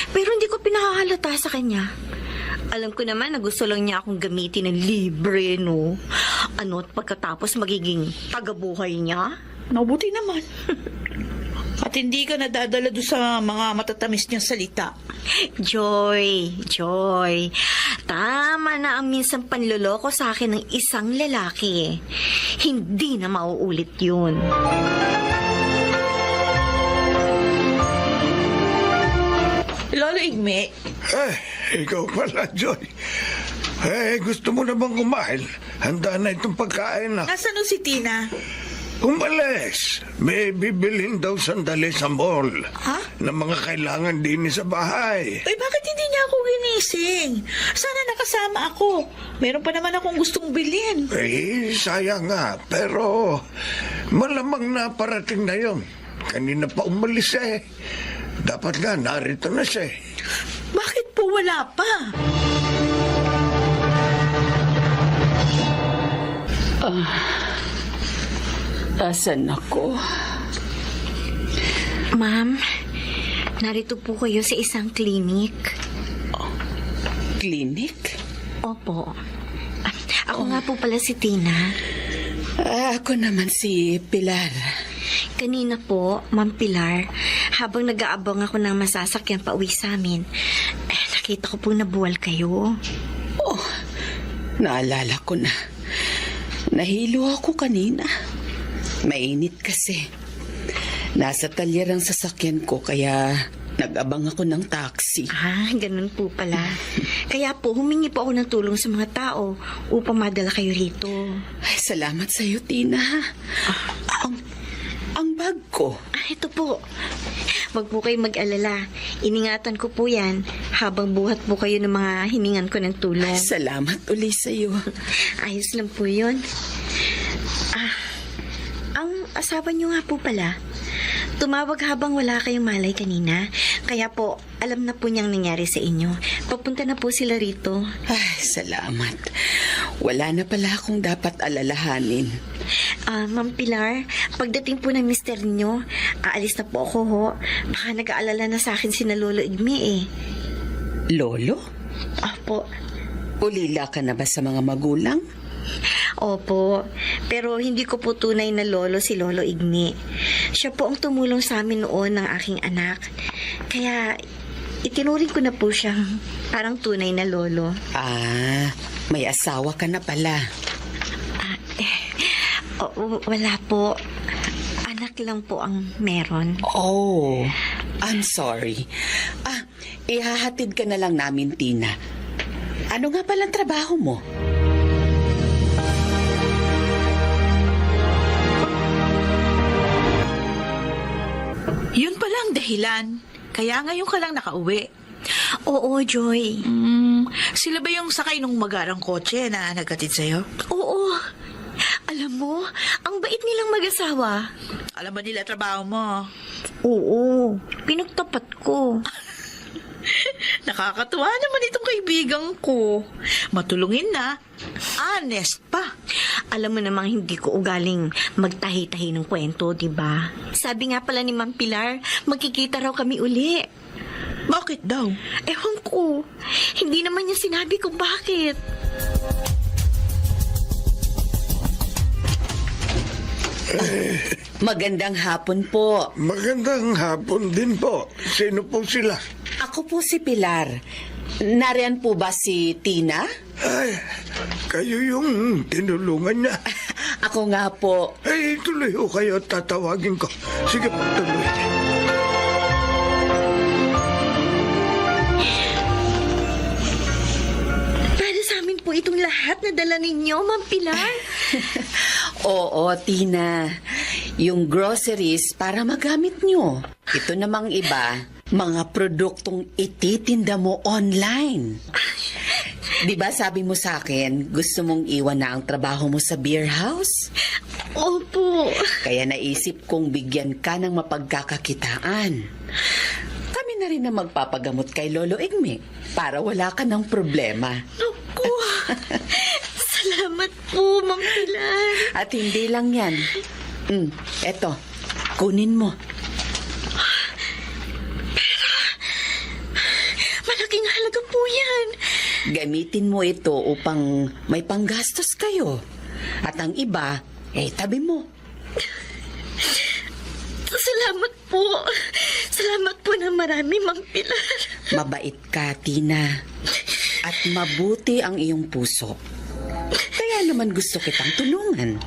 Pero hindi ko pinahahalata sa kanya. Alam ko naman na gusto lang niya akong gamitin ng libre, no? Ano at pagkatapos magiging tagabuhay niya? Mabuti naman. At hindi ka nadadala doon sa mga matatamis niyang salita. Joy. Tama na ang minsang panloloko sa akin ng isang lalaki. Hindi na mauulit yun. Lolo Igme, Ikaw pala, Joy. Gusto mo na bang kumain? Handa na itong pagkain na. nasaan si Tina? Umalis. May bibilhin daw sandali sa mall. Ha? Na mga kailangan din sa bahay. Ay, bakit hindi niya ako ginising? Sana nakasama ako. Meron pa naman akong gustong bilhin. Sayang nga. Pero malamang na parating na yon. Kanina pa umalis eh. Dapat nga narito na siya eh. Bakit po wala pa? Asan ako? Ma'am, narito po kayo sa isang klinik. Klinik? Opo. Ako nga po pala si Tina. Ako naman si Pilar. Kanina po, Ma'am Pilar, habang nag-aabang ako ng masasakyan pa uwi sa amin, nakita ko pong nabuwal kayo. Oh, naalala ko na. Nahilo ako kanina. Mainit kasi. Nasa talyer ang sasakyan ko kaya nag-abang ako ng taxi. Ganun po pala. Kaya po, humingi po ako ng tulong sa mga tao upang madala kayo rito. Ay, salamat sa iyo, Tina. Ang bag ko. Ito po. Huwag po kayo mag-alala. Iningatan ko po yan habang buhat po kayo ng mga hiningan ko ng tulong. Salamat uli sa iyo. Ayos lang po yun. Ang asawa niyo nga po pala, tumawag habang wala kayong malay kanina. Kaya po, alam na po niyang nangyari sa inyo. Papunta na po sila rito. Ay, salamat. Wala na pala akong dapat alalahanin. Ma'am Pilar, pagdating po ng mister niyo, aalis na po ako ho. Baka nag-aalala na sa akin si na Lolo Igme eh. Lolo? Opo. Ulila ka na ba sa mga magulang? Opo, pero hindi ko po tunay na lolo si Lolo Igme. Siya po ang tumulong sa amin noon ng aking anak. Kaya itinuring ko na po siyang parang tunay na lolo. May asawa ka na pala. Wala po. Anak lang po ang meron. Oh, I'm sorry. Ihahatid ka na lang namin, Tina. Ano nga palang trabaho mo? Yun pala ang dahilan. Kaya ngayon ka lang nakauwi. Oo, Joy. Sila ba yung sakay nung magarang kotse na nagkatid sa'yo? Oo. Alam mo, ang bait nilang mag-asawa. Alam ba nila trabaho mo? Oo. Pinagtapat ko. Nakakatuwa naman itong kaibigan ko. Matulungin na. Honest pa. Alam mo namang hindi ko ugaling magtahi-tahi ng kwento, di ba? Sabi nga pala ni Ma'am Pilar, magkikita raw kami uli. Bakit daw? Ewan ko. Hindi naman niya sinabi kung bakit. Magandang hapon po. Magandang hapon din po. Sino po sila? Ako po si Pilar. Nariyan po ba si Tina? Ay, kayo yung tinulungan niya. Ako nga po. Ay, tuloy ho kayo at tatawagin ko. Sige po, tuloy. Para sa amin po itong lahat na dala ninyo, Ma'am Pilar. Oo, Tina. Yung groceries para magamit nyo. Ito namang iba, mga produktong ititinda mo online. Di ba sabi mo sa akin, gusto mong iwan na ang trabaho mo sa beer house? Opo. Kaya naisip kong bigyan ka ng mapagkakakitaan. Kami na rin na magpapagamot kay Lolo Igme para wala ka ng problema. Naku. Salamat po, Ma'am Pilar. At hindi lang yan. Eto, kunin mo. Malaking halaga po yan. Gamitin mo ito upang may panggastos kayo. At ang iba, tabi mo. Salamat po. Salamat po na marami, Ma'am Pilar. Mabait ka, Tina. At mabuti ang iyong puso. Kaya naman gusto kitang tulungan.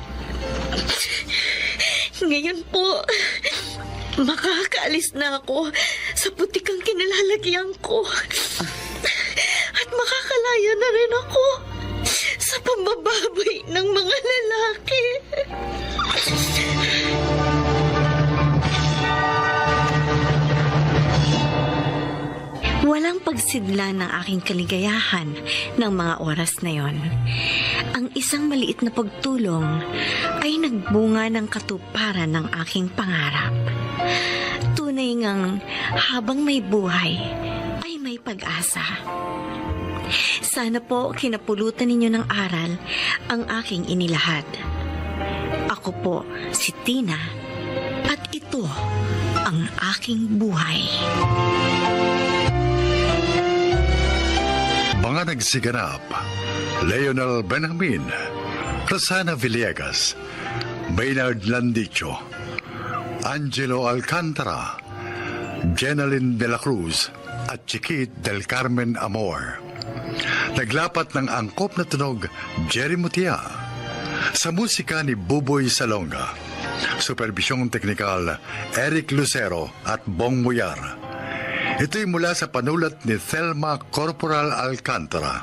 Ngayon po, makakaalis na ako sa putikang kinalalagyan ko. At makakalaya na rin ako sa pambababoy ng mga lalaki. Walang pagsidla ng aking kaligayahan ng mga oras na yon. Ang isang maliit na pagtulong ay nagbunga ng katuparan ng aking pangarap. Tunay ngang habang may buhay ay may pag-asa. Sana po kinapulutan ninyo ng aral ang aking inilahad. Ako po si Tina at ito ang aking buhay. Mga nagsiganap, Leonel Benjamin, Rosana Villegas, Maynard Landicho, Angelo Alcantara, Jeneline de la Cruz at Chiquit del Carmen Amor. Naglapat ng angkop na tunog, Jerry Mutia. Sa musika ni Buboy Salonga. Superbisyong teknikal, Eric Lucero at Bong Muyar. Ito'y mula sa panulat ni Thelma Corporal Alcantara.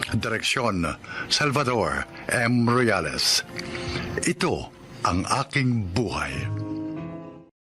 Direksyon, Salvador M. Royales. Ito ang aking buhay.